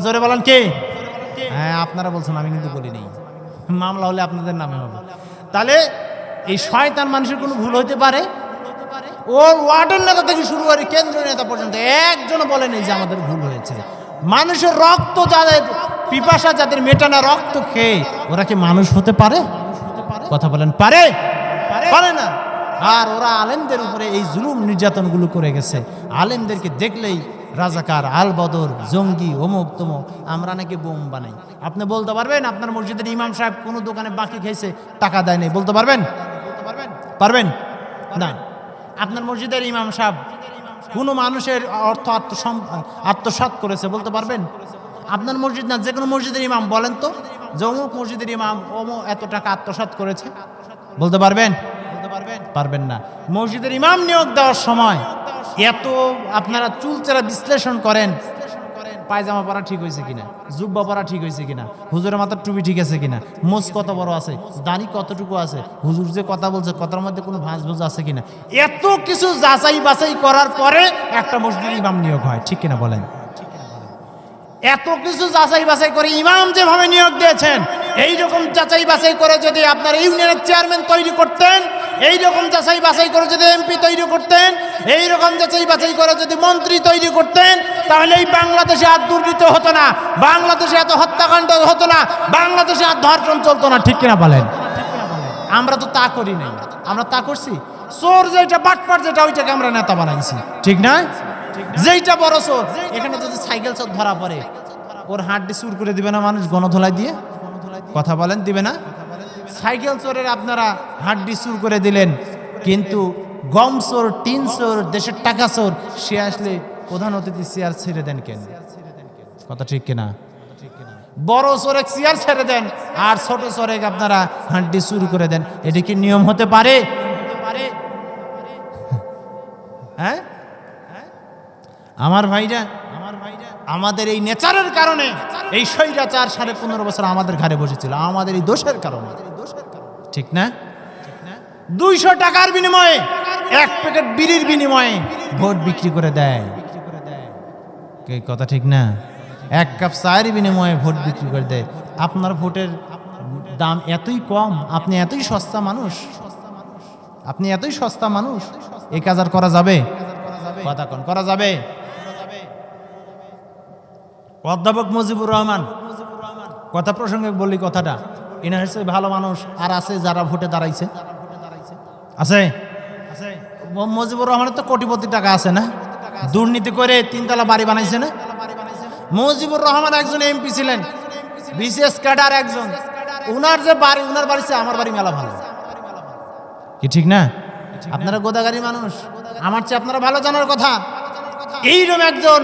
জোরে বলেন কি? হ্যাঁ, আপনারা বলছেন, আমি কিন্তু বলি নেই। মামলা হলে আপনাদের নামে হবে। তাহলে এই শয়তান মানুষের কোনো ভুল হইতে পারে? ওর ওয়ার্ডের নেতা থেকে শুরু করে কেন্দ্রীয় নেতা পর্যন্ত একজনও বলেনি যে আমাদের ভুল হয়েছে। মানুষের রক্ত যাদের পিপাসা, যাদের মেটানা রক্ত খেয়ে, ওরা কি মানুষ হতে পারে? কথা বলেন, পারে? পারে না। আর ওরা আলেমদের উপরে এই জুলুম নির্যাতনগুলো করে গেছে। আলেমদেরকে দেখলেই রাজাকার, আল বদর, জঙ্গি, অমুক তমুক, আমরা নাকি বোম বানাই। আপনি বলতে পারবেন আপনার মসজিদের ইমাম সাহেব কোনো দোকানে বাকি খেয়েছে, টাকা দেয় নাই? বলতে পারবেন? পারবেন না। আপনার মসজিদের ইমাম সাহেব কোনো মানুষের অর্থ আত্মসাৎ করেছে, বলতে পারবেন? আপনার মসজিদ না, যে কোনো মসজিদের ইমাম বলেন তো, যে অমুক মসজিদের ইমাম এত টাকা আত্মসাৎ করেছে, বলতে পারবেন? পারবেন না। মসজিদের ইমাম নিয়োগ দেওয়ার সময় এত আপনারা চুলচেরা বিশ্লেষণ করেন, পায়জামা পরা ঠিক হয়েছে কিনা, জুব্বা পরা ঠিক হয়েছে কিনা, হুজুরের মাথার টুপি ঠিক আছে কিনা, মোজ কত বড় আছে, দাড়ি কতটুকু আছে, হুজুর যে কথা বলছে কথার মধ্যে কোনো ভাঁজ ভুজ আছে কিনা, এত কিছু যাচাই বাছাই করার পরে একটা মসজিদ ইমাম নিয়োগ হয়, ঠিক কিনা বলেন? এত কিছু যাচাই বাছাই করে ইমাম যেভাবে নিয়োগ দিয়েছেন, এইরকম যাচাই বাছাই করে যদি আপনার ইউনিয়নের চেয়ারম্যান তৈরি করতেন, এইরকম যাচাই বাছাই করে যদি এমপি তৈরি করতেন, এইরকম যাচাই বাছাই করে যদি মন্ত্রী তৈরি করতেন, তাহলে এই বাংলাদেশে আর দুর্নীতি হতো না, বাংলাদেশে এত হত্যাকাণ্ড হতো না, বাংলাদেশে আর ধর্ষণ চলতো না, ঠিক কিনা বলেন? আমরা তো তা করি নাই। আমরা তা করছি? চোর যেটা, বাটপার যেটা, ওইটাকে আমরা নেতা বানাইছি, ঠিক না? যেইটা বড় চোর, এখানে যদি সাইকেল চোর ধরা পড়ে, ওর হাড্ডি চুর করে দিবে না মানুষ গণধোলাই দিয়ে? কথা বলেন, দিবে না? সাইকেল চোরের আপনারা হাড্ডি চুর করে দিলেন, কিন্তু গম চোর, টিন চোর, দেশের টাকা চোর, সে আসলে প্রধান অতিথি চেয়ার ছেড়ে দেন কেন? কথা ঠিক কিনা? বড় চোরে চেয়ার ছেড়ে দেন, আর ছোট চোরে আপনারা হাড্ডি চুর করে দেন। এটা কি নিয়ম হতে পারে? হ্যাঁ আমার ভাইরা, আমাদের এই নেচারের কারণে এই স্বৈরাচার 15.5 বছর আমাদের ঘরে বসেছিল, আমাদের এই দোষের কারণে, ঠিক না? 200 টাকার বিনিময়ে, 1 প্যাকেট বিড়ির বিনিময়ে ভোট বিক্রি করে দেয়, কথা ঠিক না? 1 কাপ চায়ের বিনিময়ে ভোট বিক্রি করে দেয়। আপনার ভোটের দাম এতই কম, আপনি এতই সস্তা মানুষ, আপনি এতই সস্তা মানুষ, এই কাজ আর করা যাবে? কথা কোন করা যাবে? অধ্যাপক মুজিবুর রহমান, কথা প্রসঙ্গে বলি কথাটা, ইনি হচ্ছে ভালো মানুষ। আর আছে যারা ভোটে দাঁড়াইছে, আছে মুজিবুর রহমানের তো কোটিপতি টাকা আছে না, দুর্নীতি করে 3 তলা বাড়ি বানাইছে না? মুজিবুর রহমান একজন এমপি ছিলেন, বিশেষ ক্যাডার একজন, উনার যে বাড়ি, উনার বাড়িতে আমার বাড়ি মেলা ভালো, কি ঠিক না? আপনারা গোদাগাড়ি মানুষ, আমার চেয়ে আপনারা ভালো জানার কথা। এইরকম একজন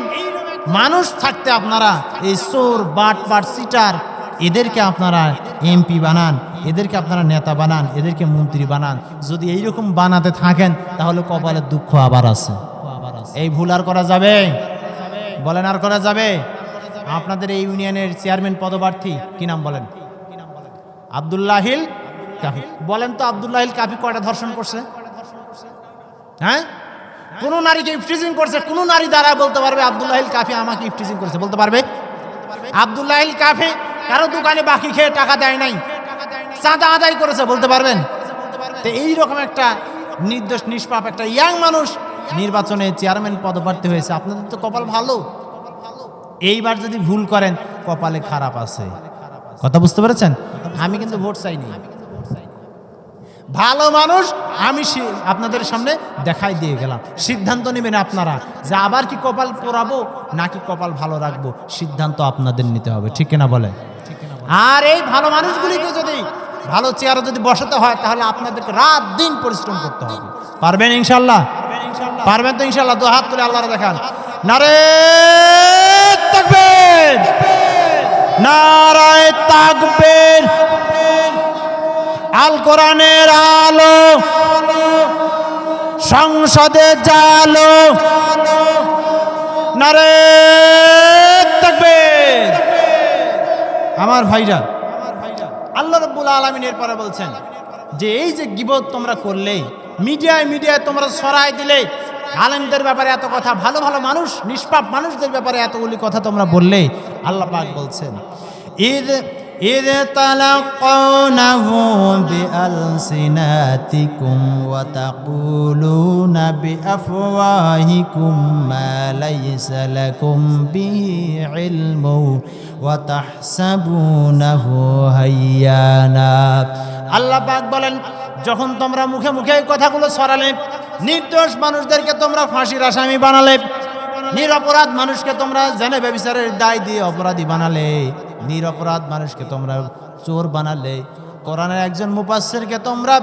মানুষ থাকতে আপনারা এই চোর, বাটপার, সিটার, এদেরকে আপনারা এমপি বানান, এদেরকে আপনারা নেতা বানান, এদেরকে মন্ত্রী বানান। যদি এইরকম বানাতে থাকেন তাহলে কপালের দুঃখ আবার আছে। এই ভুল আর করা যাবে? বলেন, আর করা যাবে? আপনাদের এই ইউনিয়নের চেয়ারম্যান পদপ্রার্থী কি নাম বলেন? আব্দুল্লাহিল কাফি। বলেন তো আব্দুল্লাহিল কাফি কয়টা ধর্ষণ করছে? হ্যাঁ, কোন নারীকে ইফটিজিং করছে? কোন নারী দ্বারা বলতে পারবে আব্দুল্লাহিল কাফি আমাকে ইফটিজিং করেছে? বলতে পারবে? আব্দুল্লাহিল কাফি কারো দোকানে বাকি খেয়ে টাকা দেয় নাই, চাঁদা আদায় করেছে, বলতে পারবেন? তো এইরকম একটা নির্দোষ নিষ্পাপ একটা ইয়াং মানুষ নির্বাচনে চেয়ারম্যান পদপ্রার্থী হয়েছে। আপনাদের তো কপাল ভালো। এইবার যদি ভুল করেন কপালে খারাপ আছে, কথা বুঝতে পেরেছেন? আমি কিন্তু ভোট চাইনি, ভালো মানুষ আমি আপনাদের সামনে দেখাই দিয়ে গেলাম। সিদ্ধান্ত নেবেন আপনারা যে আবার কি কপাল পোড়াবো নাকি কপাল ভালো রাখবো, সিদ্ধান্ত আপনাদের নিতে হবে, ঠিক কিনা বলে? আর এই ভালো মানুষগুলিকে যদি ভালো চেয়ারে যদি বসাতে হয় তাহলে আপনাদেরকে রাত দিন পরিশ্রম করতে হবে। পারবেন ইনশাল্লাহ? পারবেন তো ইনশাল্লাহ? দু হাত তুলে আল্লাহর দেখান। নারে তাকবীর, নারায়ে তাকবীর। আল কোরআনের আলো সংসদে জালো, নারে তাকবীর। আমার ভাইরা, আল্লাহ রাব্বুল আলামিন এরপরে বলছেন যে এই যে গীবত তোমরা করলে, মিডিয়ায় তোমরা ছড়াই দিলে, আলেমদের ব্যাপারে এত কথা, ভালো ভালো মানুষ, নিষ্পাপ মানুষদের ব্যাপারে এতগুলি কথা তোমরা বললে, আল্লাহ পাক বলছেন إذ تلقونه بألسناتكم وتقولون بأفواهكم ما ليس لكم به علم وتحسبونه هيانا। আল্লাহ পাক বলেন, যখন তোমরা মুখে মুখে এই কথাগুলো ছড়ালে, নির্দোষ মানুষদেরকে তোমরা ফাঁসির আসামি বানালে, নিরপরাধ মানুষকে তোমরা জেনে ব্যভিচারের দায় দিয়ে অপরাধী বানালে, নিরপরাধ মানুষকে তোমরা চোর বানালে, কোরআনের একজন মুফাসসিরকে তোমরা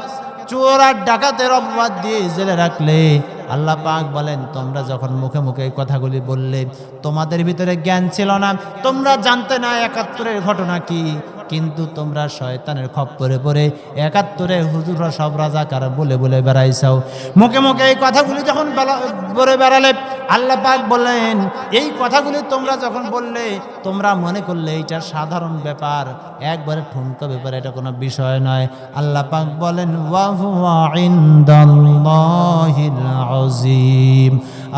চোর আর ডাকাতের অপবাদ দিয়ে জেলে রাখলে। আল্লাহ পাক বলেন, তোমরা যখন মুখে মুখে এই কথাগুলি বললে, তোমাদের ভিতরে জ্ঞান ছিল না, তোমরা জানতে না ৭১-এর ঘটনা কি, কিন্তু তোমরা শয়তানের খপ্পরে পড়ে ৭১-এ হুজুররা সব রাজাকার বলে বলে বেড়াইছাও। মুখে মুখে এই কথাগুলি যখন বলে বেড়ালে, আল্লাহ পাক বলেন, এই কথাগুলি তোমরা যখন বললে, তোমরা মনে করলে এটা সাধারণ ব্যাপার, একবারে ঠুনকো ব্যাপার, এটা কোনো বিষয় নয়। আল্লাহ পাক বলেন, ওয়া হুয়া ইনদাল্লাহিল আযীম।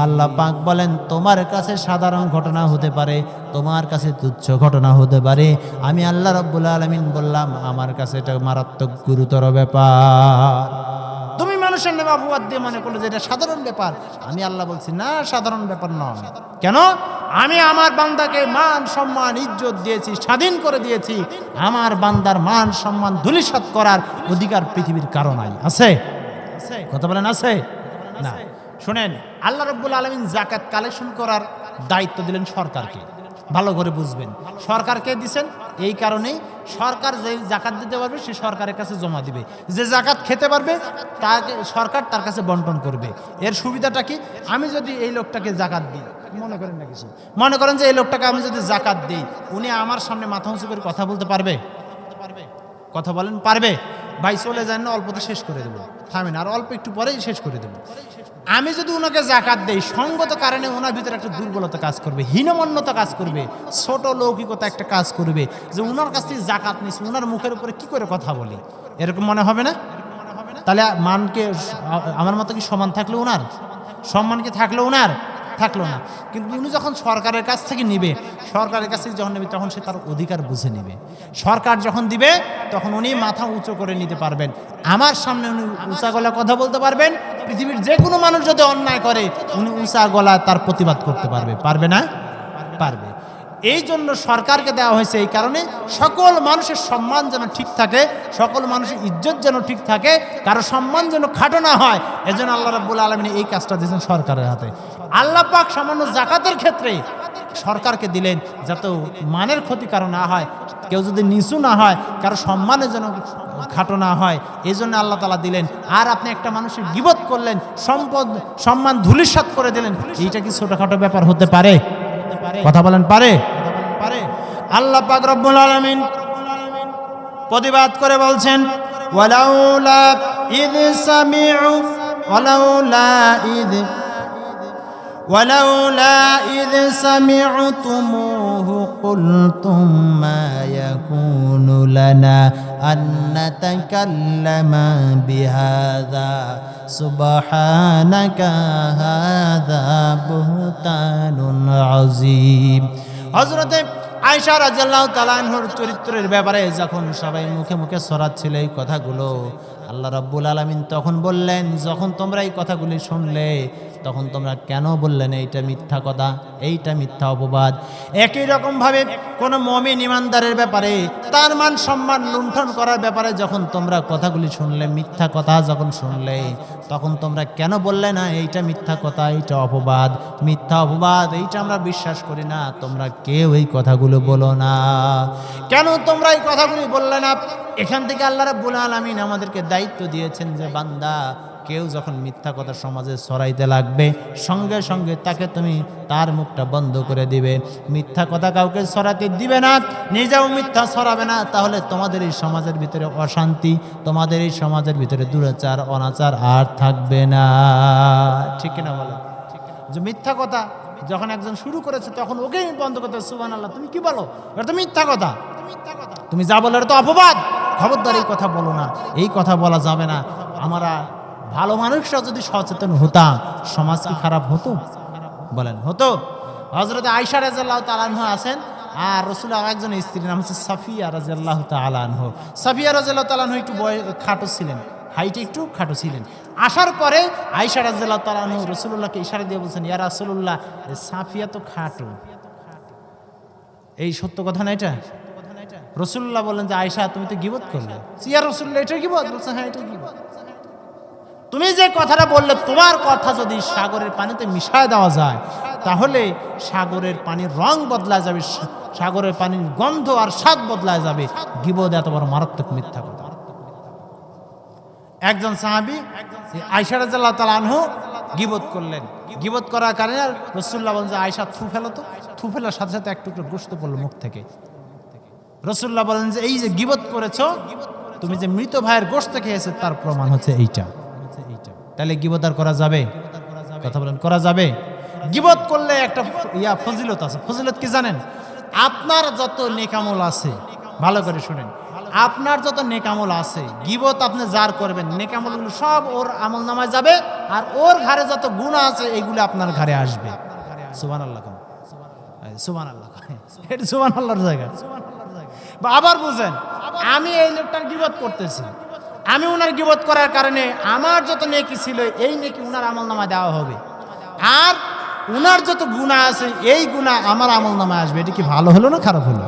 আল্লাহ পাক বলেন, তোমার কাছে সাধারণ ঘটনা হতে পারে, তোমার কাছে তুচ্ছ ঘটনা হতে পারে, আমি আল্লাহ রাব্বুল আলামিন বললাম আমার কাছে এটা মারাত্মক গুরুতর ব্যাপার। তুমি মানুষের নামে অপবাদ দিয়ে মনে করলে যে এটা সাধারণ ব্যাপার, আমি আল্লাহ বলছি না, সাধারণ ব্যাপার নয়। কেন? আমি আমার বান্দাকে মান সম্মান ইজ্জত দিয়েছি, স্বাধীন করে দিয়েছি। আমার বান্দার মান সম্মান ধূলিসাৎ করার অধিকার পৃথিবীর কারো নাই। আছে? কথা বলেন আছে না? শুনেন, আল্লাহ রাব্বুল আলামিন যাকাত কালেকশন করার দায়িত্ব দিলেন সরকারকে। ভালো করে বুঝবেন, সরকারকে দিবেন এই কারণেই, সরকার যে যাকাত দিতে পারবে সে সরকারের কাছে জমা দিবে, যে যাকাত খেতে পারবে তাকে সরকার তার কাছে বন্টন করবে। এর সুবিধাটা কি? আমি যদি এই লোকটাকে যাকাত দিই, মনে করেন না কিছু, মনে করেন যে এই লোকটাকে আমি যদি যাকাত দিই, উনি আমার সামনে মাথা উঁচু করে কথা বলতে পারবে? কথা বলেন, পারবে? ভাই চলে যান না, অল্পতে শেষ করে দেবো, থামেন, আর অল্প একটু পরেই শেষ করে দেবো। আমি যদি ওনাকে যাকাত দেই, সঙ্গত কারণে ওনার ভিতরে একটা দুর্বলতা কাজ করবে, হীনমন্যতা কাজ করবে, ছোট লৌকিকতা একটা কাজ করবে, যে ওনার কাছ থেকে যাকাত নিচ্ছি, ওনার মুখের উপরে কি করে কথা বলি, এরকম মনে হবে না? তাহলে মানকে আমার মতো কি সমান থাকলো ওনার? সম্মান কি থাকলো ওনার? থাকলো না। কিন্তু উনি যখন সরকারের কাছ থেকে নিবে, সরকারের কাছ থেকে যখন নেবে তখন সে তার অধিকার বুঝে নেবে। সরকার যখন দিবে তখন উনি মাথা উঁচু করে নিতে পারবেন, আমার সামনে উনি উঁচা গলায় কথা বলতে পারবেন। পৃথিবীর যে কোনো মানুষ যদি অন্যায় করে উনি উঁচা গলায় তার প্রতিবাদ করতে পারবে। পারবে না? পারবে। এই জন্য সরকারকে দেওয়া হয়েছে, এই কারণে সকল মানুষের সম্মান যেন ঠিক থাকে, সকল মানুষের ইজ্জত যেন ঠিক থাকে, কারো সম্মান যেন খাটো না হয়। এজন্য আল্লাহ রাব্বুল আলামিন এই কাজটা দিয়েছেন সরকারের হাতে। আল্লাহ পাক সামান্য যাকাতের ক্ষেত্রে সরকারকে দিলেন, যাতে মানের ক্ষতি কারো না হয়, কেউ যদি নিচু না হয়, কারো সম্মানে যেন খাটো না হয়, এই জন্য আল্লাহ তাআলা দিলেন। আর আপনি একটা মানুষের গীবত করলেন, সম্পদ সম্মান ধূলিসাৎ করে দিলেন, এইটা কি ছোটখাটো ব্যাপার হতে পারে? কথা বলেন, পারে? আল্লাহ পাক রব্বুল আলামিন প্রতিবাদ করে বলছেন, ওয়ালাউলা ইয সামিউ ওয়ালাউলা ইয সামি'তুমুহু কুলতুম মা ইয়াকুনু লানা আন নাতাকাল্লামা বিহাযা সুবহানাকা হাযা বুহতানুন আযীম। হযরতে আয়েশা রাদিয়াল্লাহু তাআলা আনহার চরিত্রের ব্যাপারে যখন সবাই মুখে মুখে ছড়াচ্ছিল এই কথাগুলো, আল্লাহ রাব্বুল আলামিন তখন বললেন, যখন তোমরা এই কথাগুলি শুনলে তখন তোমরা কেন বললে না এইটা মিথ্যা কথা, এইটা মিথ্যা অপবাদ? একই রকমভাবে কোনো মুমিন ইমানদারের ব্যাপারে তার মান সম্মান লুণ্ঠন করার ব্যাপারে যখন তোমরা কথাগুলি শুনলে, মিথ্যা কথা যখন শুনলে, তখন তোমরা কেন বললে না এইটা মিথ্যা কথা, এইটা অপবাদ, মিথ্যা অপবাদ, এইটা আমরা বিশ্বাস করি না? তোমরা কেউ এই কথাগুলো বলো না। কেন তোমরা এই কথাগুলি বললে না? এখান থেকে আল্লাহ রাব্বুল আলামিন আমাদেরকে দায়িত্ব দিয়েছেন যে বান্দা, কেউ যখন মিথ্যা কথা সমাজে ছড়াইতে লাগবে, সঙ্গে সঙ্গে তাকে তুমি তার মুখটা বন্ধ করে দিবে। মিথ্যা কথা কাউকে ছড়াতে দিবে না, নিজেও মিথ্যা ছড়াবে না। তাহলে তোমাদের এই সমাজের ভিতরে অশান্তি, তোমাদের এই সমাজের ভিতরে দুরাচার অনাচার আর থাকবে না। ঠিক কিনা বলো? যে মিথ্যা কথা যখন একজন শুরু করেছে তখন ওকেই বন্ধ করতে, সুবহানাল্লাহ, তুমি কি বলো, এটা তো মিথ্যা কথা, তুমি যা বলো এটা তো অপবাদ, খবরদার এই কথা বলো না, এই কথা বলা যাবে না। আমরা ভালো মানুষরা যদি সচেতন হতাম, সমাজ কি খারাপ হতো? বলেন, হতো? হযরত আয়েশা রাদিয়াল্লাহু তাআলা আনহা আছেন, আর রাসূলের আরেকজন স্ত্রীর নাম হচ্ছে সাফিয়া রাদিয়াল্লাহু তাআলা আনহা। সাফিয়া রাদিয়াল্লাহু তাআলা আনহা একটু খাটো ছিলেন, হাইটে একটু খাটো ছিলেন। আসার পরে আয়েশা রাদিয়াল্লাহু তাআলা আনহা রাসূলুল্লাহকে ইশারা দিয়ে বলছেন, ইয়া রাসূলুল্লাহ, সাফিয়া তো খাটো, এই সত্য কথা না এটা? রাসূলুল্লাহ বললেন যে আয়েশা, তুমি তো গীবত করলে। ইয়া রাসূলুল্লাহ, এটা গীবত? বলছেন, হ্যাঁ, এটা গীবত। তুমি যে কথাটা বললে, তোমার কথা যদি সাগরের পানিতে মিশায় দেওয়া যায়, তাহলে সাগরের পানির রং বদলায় যাবে, সাগরের পানির গন্ধ আর স্বাদ বদলায় যাবে। গীবত এত বড় মারাত্মক মিথ্যা কথা। একজন সাহাবী আয়েশা রাদিয়াল্লাহু তাআলা আনহু গীবত করলেন। গীবত করার কারণে রাসূলুল্লাহ বলেন যে আয়েশা থু ফেলো তো। থু ফেলার সাথে সাথে এক টুকরো গোশত পড়লো মুখ থেকে। রাসূলুল্লাহ বলেন যে এই যে গীবত করেছো, তুমি যে মৃত ভাইয়ের গোশত খেয়েছো, তার প্রমাণ হচ্ছে এইটা। তাহলে গীবত আর করা যাবে? কথা বলেন, করা যাবে? গীবত করলে একটা ফজিলত আছে। ফজিলত কি জানেন? আপনার যত নেকামল আছে, ভালো করে শুনেন, আপনার যত নেকামল আছে, গীবত আপনি যার করবেন, নেকামলগুলো সব ওর আমল নামায় যাবে, আর ওর ঘরে যত গুনাহ আছে এইগুলো আপনার ঘরে আসবে। সুবহানাল্লাহ, সুবহানাল্লাহ, এটা সুবহানাল্লাহর জায়গা। বা আবার বুঝেন, আমি এই লোকটার গীবত করতেছি, আমি উনার গীবত করার কারণে আমার যত নেকি ছিল এই নেকি উনার আমল নামায় দেওয়া হবে, আর উনার যত গুনাহ আছে এই গুনাহ আমার আমল নামায় আসবে। এটা কি ভালো হলো না খারাপ হলো?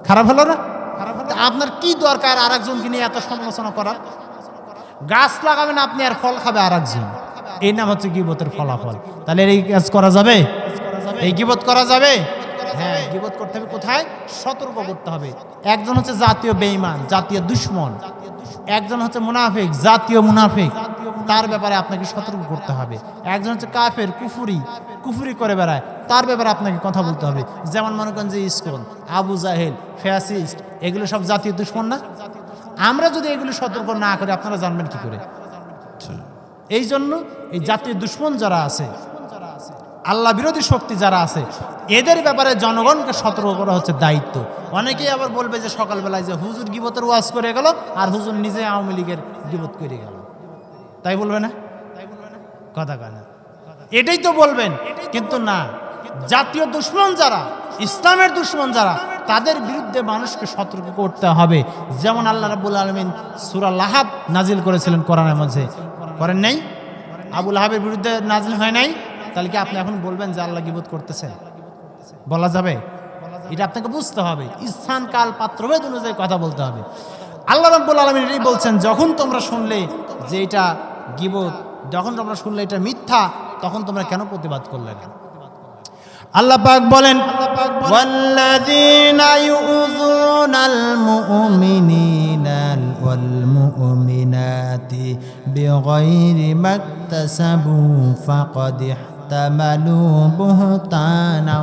খারাপ হলো না? আপনার কি দরকার আরেকজনকে নিয়ে এত সমালোচনা করার? গাছ লাগাবেন আপনি, আর ফল খাবে আরেকজন, এই নাম হচ্ছে গীবতের ফলাফল। তাহলে এই কাজ করা যাবে? এই গীবত করা যাবে? হ্যাঁ, গীবত করতে হবে কোথায়? সতর্ক করতে হবে। একজন হচ্ছে জাতীয় বেঈমান, জাতীয় দুশমন, একজন হচ্ছে মুনাফিক, জাতীয় মুনাফিক, তার ব্যাপারে আপনাকে সতর্ক করতে হবে। একজন হচ্ছে কাফের, কুফরি করে বেড়ায়, তার ব্যাপারে আপনাকে কথা বলতে হবে। যেমন মনে করেন যে ইসকন, আবু জাহেল, ফ্যাসিস্ট, এগুলো সব জাতীয় দুশমন না? আমরা যদি এগুলো সতর্ক না করি, আপনারা জানবেন কি করে? এই জন্য এই জাতীয় দুশমন যারা আছে, আল্লাহ বিরোধী শক্তি যারা আছে, এদের ব্যাপারে জনগণকে সতর্ক করা হচ্ছে দায়িত্ব। অনেকেই আবার বলবে যে সকালবেলায় যে হুজুর গীবতের ওয়াজ করে গেল, আর হুজুর নিজে আওয়ামী লীগের গীবত করে গেল, তাই বলবে না? কথা কয় না, এটাই তো বলবেন। কিন্তু না, জাতীয় দুশমন যারা, ইসলামের দুশমন যারা, তাদের বিরুদ্ধে মানুষকে সতর্ক করতে হবে। যেমন আল্লাহ রাব্বুল আলামিন সূরা লাহাব নাজিল করেছিলেন কোরআনের মধ্যে, করেন নাই? আবু লাহাবের বিরুদ্ধে নাজিল হয় নাই? তাহলে কি আপনি এখন বলবেন যে আল্লাহ গীবত করতেছেন? বলা যাবে? এটা আপনাকে বুঝতে হবে, স্থান কাল পাত্রভেদ অনুযায়ী কথা বলতে হবে। আল্লাহ রাব্বুল আলামিন এটাই বলছেন, যখন তোমরা শুনলে যে এটা গীবত, যখন তোমরা শুনলে এটা মিথ্যা, তখন তোমরা কেন প্রতিবাদ করলে না? আল্লাহ পাক বলেন, ওয়াল্লাযীনা ইউযুনাল মুমিনিনা ওয়াল মুমিনাতি বিগাইরি মাকতাসাবু ফাকাদ ইহতামালু বুহতানা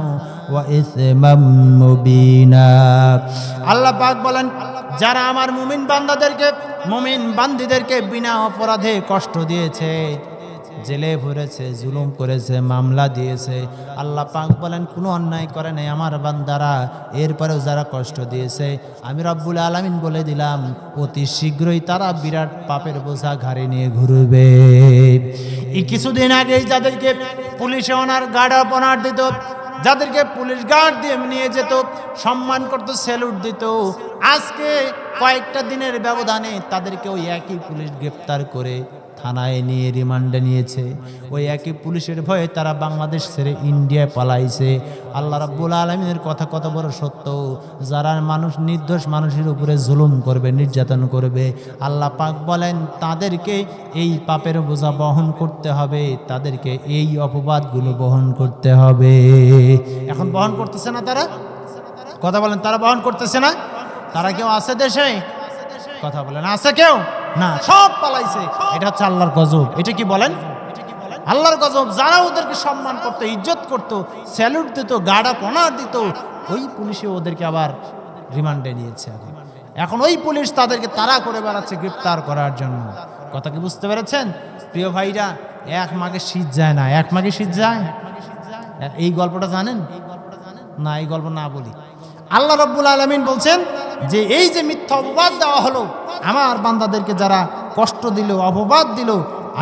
ওয়া ইসমান মুবিনা। আল্লাহ পাক বলেন, যারা আমার মুমিন বান্দাদেরকে, মুমিন বান্দীদেরকে বিনা অপরাধে কষ্ট দিয়েছে, জেলে ভরেছে, জুলুম করেছে, মামলা দিয়েছে, আল্লাহ পাক বলেন কোনো অন্যায় করে নাই আমার বান্দারা, এরপরেও যারা কষ্ট দিয়েছে, আমি রব্বুল আলামিন বলে দিলাম অতি শীঘ্রই তারা বিরাট পাপের বোঝা ঘাড়ে নিয়ে ঘুরবে। এই কিছুদিন আগে যাদেরকে পুলিশে গার্ড অফ অনার দিত, যাদেরকে পুলিশ গার্ড দিয়ে নিয়ে যেত, সম্মান করত, স্যালুট দিত, আজকে কয়েকটা দিনের ব্যবধানে তাদেরকে ওই একই পুলিশ গ্রেপ্তার করে থানায় নিয়ে রিমান্ডে নিয়েছে। ওই একই পুলিশের ভয়ে তারা বাংলাদেশ ছেড়ে ইন্ডিয়ায় পালাইছে। আল্লাহ রাব্বুল আলামিনের কথা কত বড় সত্য, যারা মানুষ নির্দোষ মানুষের উপরে জুলুম করবে, নির্যাতন করবে, আল্লাহ পাক বলেন তাদেরকে এই পাপের বোঝা বহন করতে হবে, তাদেরকে এই অপবাদগুলো বহন করতে হবে। এখন বহন করতেছে না তারা? কথা বলেন, তারা বহন করতেছে না? তারা কেউ আছে দেশে? কথা বলেন, আছে কেউ? না, সব পালাইছে। এটা হচ্ছে আল্লাহর গজব। এটা কি বলেন? আল্লাহর গজব। যারা ওদেরকে সম্মান করতো, ইজ্জত করতো, স্যালুট দিত, গাড়া পনার দিত, ওই পুলিশে ওদেরকে আবার রিমান্ডে নিয়েছে। এখন ওই পুলিশ তাদেরকে তাড়া করে বেড়াচ্ছে গ্রেপ্তার করার জন্য। কথা কি বুঝতে পেরেছেন প্রিয় ভাইরা? এক মাঘে শীত যায় না। এক মাঘে শীত যায়? এই গল্পটা জানেন না? এই গল্প না বলি। আল্লাহ রাব্বুল আলামিন বলছেন যে এই যে মিথ্যা অপবাদ দেওয়া হলো, আমার বান্দাদেরকে যারা কষ্ট দিল, অপবাদ দিল,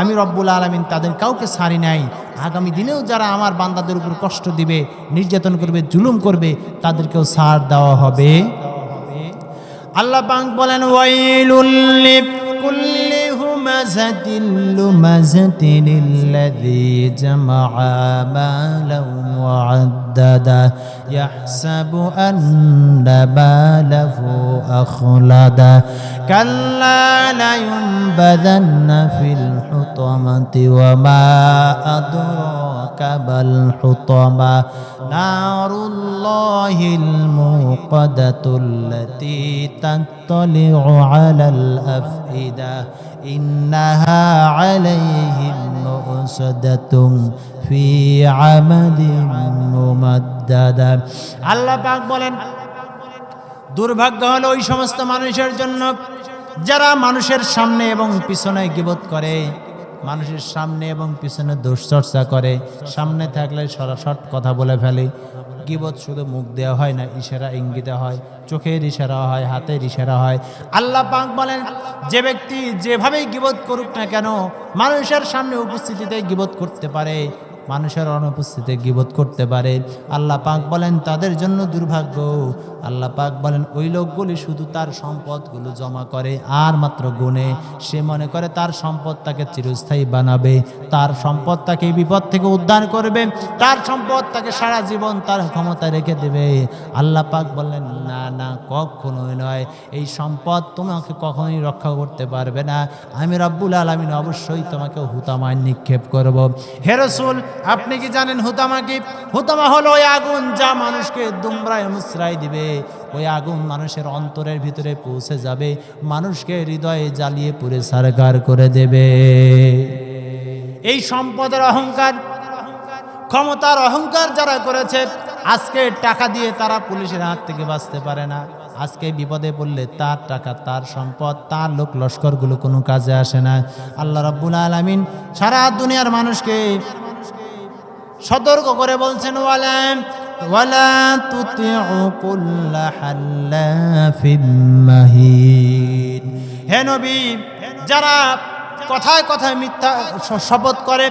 আমি রব্বুল আলামিন তাদের কাউকে ছাড়ি নাই। আগামী দিনেও যারা আমার বান্দাদের উপর কষ্ট দিবে, নির্যাতন করবে, জুলুম করবে, তাদেরকেও ছাড় দেওয়া হবে। আল্লাহ পাক বলেন ওয়াইলুল লিকুল্লি হুমাযাতিন লুমাযাতিন আল্লাযী জামাআ মালান ওয়া আদ্দাদা ইয়াহসাবু আন্না মালাহু আখলাদা কাল্লা লা ইউনবাযান্না ফিল হুতামাতি ওয়া মা আদরাকা মাল হুতামা নারুল্লাহিল মুকাদাতুল্লাতী তাত্তালি'ু আলাল আফইদা ইন্নাহা আলাইহিম মুসাদাতুন ফি আমাদিন মুমাদ্দাদা। আল্লাহ পাক বলেন দুর্ভাগ্য হলো ওই সমস্ত মানুষের জন্য যারা মানুষের সামনে এবং পিছনে গীবত করে, মানুষের সামনে এবং পিছনে দুশ্চর্চা করে। সামনে থাকলে সরাসরি কথা বলে ফেলে। গীবত শুধু মুখ দেওয়া হয় না, ইশারা ইঙ্গিতে হয়, চোখের ইশারা হয়, হাতের ইশারা হয়। আল্লাহ পাক বলেন যে ব্যক্তি যেভাবেই গীবত করুক না কেন, মানুষের সামনে উপস্থিতিতে গীবত করতে পারে, মানুষের অনুপস্থিতিতে গীবত করতে পারে। আল্লাহ পাক বলেন তাদের জন্য দুর্ভাগ্য। আল্লাহ পাক বলেন ওই লোকগুলি শুধু তার সম্পদগুলো জমা করে আর মাত্র গুনে। সে মনে করে তার সম্পদ তাকে চিরস্থায়ী বানাবে, তার সম্পদ তাকে বিপদ থেকে উদ্ধার করবে, তার সম্পদ তাকে সারা জীবন তার ক্ষমতায় রেখে দেবে। আল্লাহ পাক বললেন না না, কখনোই নয়। এই সম্পদ তোমাকে কখনোই রক্ষা করতে পারবে না। আমি রব্বুল আলামিন অবশ্যই তোমাকে হুতামায় নিক্ষেপ করব। হে রাসূল, আপনি কি জানেন হুতামা কি? হুতামা হলো ওই আগুন যা মানুষকে দুমড়ায় মুচড়ায় দিবে। ওই আগুন মানুষের অন্তরের ভিতরে পৌঁছে যাবে, মানুষকে হৃদয়ে জ্বালিয়ে পুড়ে ছারখার করে দেবে। এই সম্পদের অহংকার, ক্ষমতার অহংকার যারা করেছে, আজকে টাকা দিয়ে তারা পুলিশের হাত থেকে বাঁচতে পারে না। আজকে বিপদে পড়লে তার টাকা, তার সম্পদ, তার লোক লস্করগুলো কোনো কাজে আসে না। আল্লাহ রাব্বুল আলামিন সারা দুনিয়ার মানুষকে সতর্ক করে বলছেন ওয়ালা তুতিউ কুল্লা হাল্লাফিম মাহিন। হে নবী, যারা কথায় কথায় মিথ্যা শপথ করে,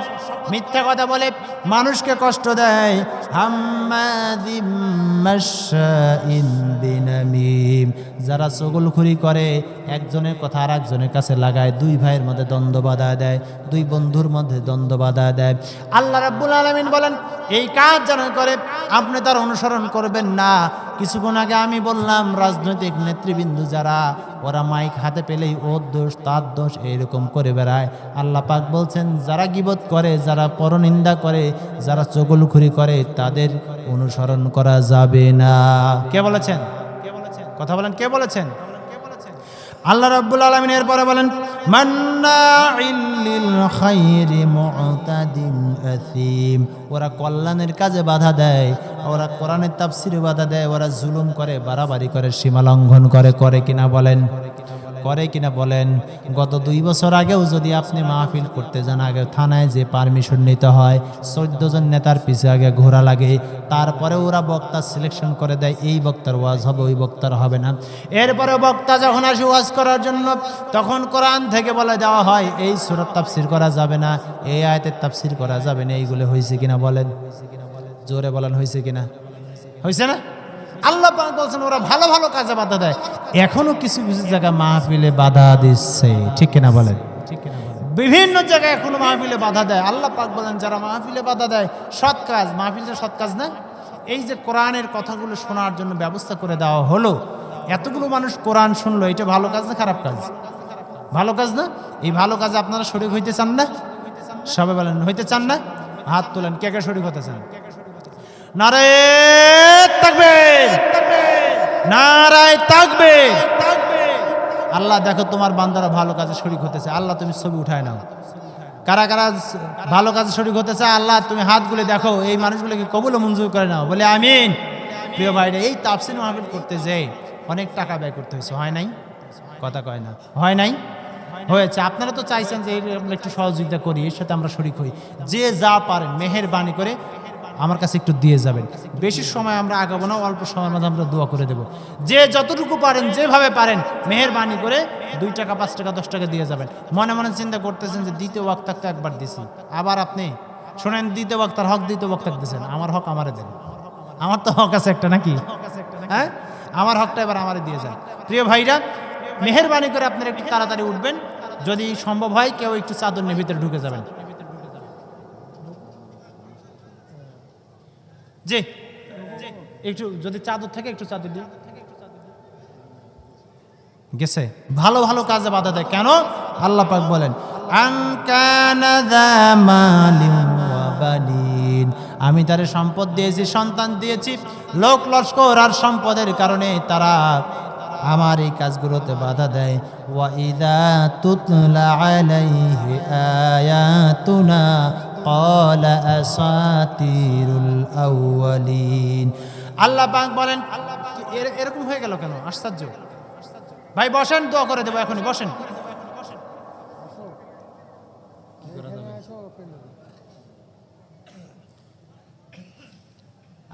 মিথ্যা কথা বলে, মানুষকে কষ্ট দেয়, হাম্মাযিম মাশাইন বিনামিম, যারা চগলখুরি করে, একজনের কথা আর একজনের কাছে লাগায়, দুই ভাইয়ের মধ্যে দ্বন্দ্ব বাঁধা দেয়, দুই বন্ধুর মধ্যে দ্বন্দ্ব বাঁধা দেয়। আল্লাহ রাব্বুল আলামিন বলেন এই কাজ যারা করে আপনি তার অনুসরণ করবেন না। কিছুক্ষণ আগে আমি বললাম রাজনৈতিক নেতৃবৃন্দু যারা, ওরা মাইক হাতে পেলেই ওর দোষ তার দোষ এইরকম করে বেড়ায়। আল্লাহ পাক বলছেন যারা গীবত করে, যারা পরনিন্দা করে, যারা চগলখুরি করে, তাদের অনুসরণ করা যাবে না। কে বলেছেন? কথা বলেন, কে বলেছেন? আল্লাহ রাব্বুল আলামিন এরপরে বলেন মান্নাইল লিল খাইরি মুতাদিন আথিম, ওরা কল্যাণের কাজে বাধা দেয়, ওরা কোরআনের তাফসিরে বাধা দেয়, ওরা জুলুম করে, বাড়াবাড়ি করে, সীমা লঙ্ঘন করে। করে কিনা বলেন? করে কিনা বলেন? গত 2 বছর আগেও যদি আপনি মাহফিল করতে যান, আগে থানায় যে পারমিশন নিতে হয়, 14 জন নেতার পিছে আগে ঘোরা লাগে, তারপরে ওরা বক্তা সিলেকশন করে দেয়, এই বক্তার ওয়াজ হবে, ওই বক্তার হবে না। এরপরে বক্তা যখন আসে ওয়াজ করার জন্য, তখন কোরআন থেকে বলে দেওয়া হয় এই সূরার তাফসির করা যাবে না, এই আয়াতের তাফসির করা যাবে না। এইগুলো হয়েছে কিনা বলেন? জোরে বলেন, হয়েছে কিনা? হয়েছে না? আল্লাহ পাক বলছেন ওরা ভালো ভালো কাজে বাধা দেয়। এখনো কিছু কিছু জায়গায় মাহফিলে বাধা দিচ্ছে, ঠিক কিনা বলেন? বিভিন্ন জায়গায় কোনো মাহফিলে বাধা দেয়। আল্লাহ পাক বলেন যারা মাহফিলে বাধা দেয়, সৎ কাজ, মাহফিলটা সৎ কাজ না? এই যে কোরআনের কথাগুলো শোনার জন্য ব্যবস্থা করে দেওয়া হলো, এতগুলো মানুষ কোরআন শুনলো, এটা ভালো কাজ না খারাপ কাজ? ভালো কাজ না? এই ভালো কাজে আপনারা শরীক হইতে চান না? সবাই বলেন হইতে চান না? হাত তোলেন, কে কে শরীক হতে চান? নারায়ে তাকবীর, নারায়ে তাকবীর। আল্লাহ দেখো তোমার বান্দারা ভালো কাজে শরীক হতেছে, আল্লাহ তুমি ছবি উঠায় নাও। কারা কারা ভালো কাজে শরীক হতেছে, আল্লাহ তুমি হাতগুলো দেখো, এই মানুষগুলোকে কবুল ও মঞ্জুর করে নাও, বলে আমিন। প্রিয় ভাইরা, এই তাফসীর মাহফিল করতে যে অনেক টাকা ব্যয় করতে হয়েছে, হয় নাই? কথা কয় না, হয় নাই? হয়েছে। আপনারা তো চাইছেন যে আমরা একটু সহযোগিতা করি, এর সাথে আমরা শরীক হই। যে যা পারেন মেহেরবানি করে আমার কাছে একটু দিয়ে যাবেন। বেশি সময় আমরা আগাবো না, অল্প সময়ের মধ্যে আমরা দোয়া করে দেব। যে যতটুকু পারেন, যেভাবে পারেন মেহেরবানি করে 2 টাকা, 5 টাকা, 10 টাকা দিয়ে যাবেন। মনে মনে চিন্তা করতেছেন যে দ্বিতীয় ওয়াক্ত তো একবার দিছি, আবার আপনি শোনেন দ্বিতীয় ওয়াক্তার হক দ্বিতীয় ওয়াক্তাক দিয়েছেন, আমার হক আমারে দেন। আমার তো হক আছে একটা নাকি? হ্যাঁ, আমার হকটা এবার আমারে দিয়ে যান। প্রিয় ভাইরা, মেহেরবানি করে আপনারা একটু তাড়াতাড়ি উঠবেন। যদি সম্ভব হয় কেউ একটু চাদর নিয়ে ভিতরে ঢুকে যাবেন। জি, একটু যদি চাদর থাকে একটু চাদর দিয়ে গেছে। ভালো ভালো কাজে বাধা দেয় কেন? আল্লাহ পাক বলেন আন কানা যা মালিন ওয়া বানিন, আমি তারে সম্পদ দিয়েছি, সন্তান দিয়েছি, লোক লস্কর আর সম্পদের কারণে তারা আমার এই কাজগুলোতে বাধা দেয়। ওয়া ইযা তুতলা আলাইহি আয়াতুনা ক্বালা আসাতিরুল আউয়ালিন। আল্লাহ পাক বলেন এরকম হয়ে গেল কেন? আশ্চর্য। ভাই বসেন, দোয়া করে দেবো এখনই, বসেন।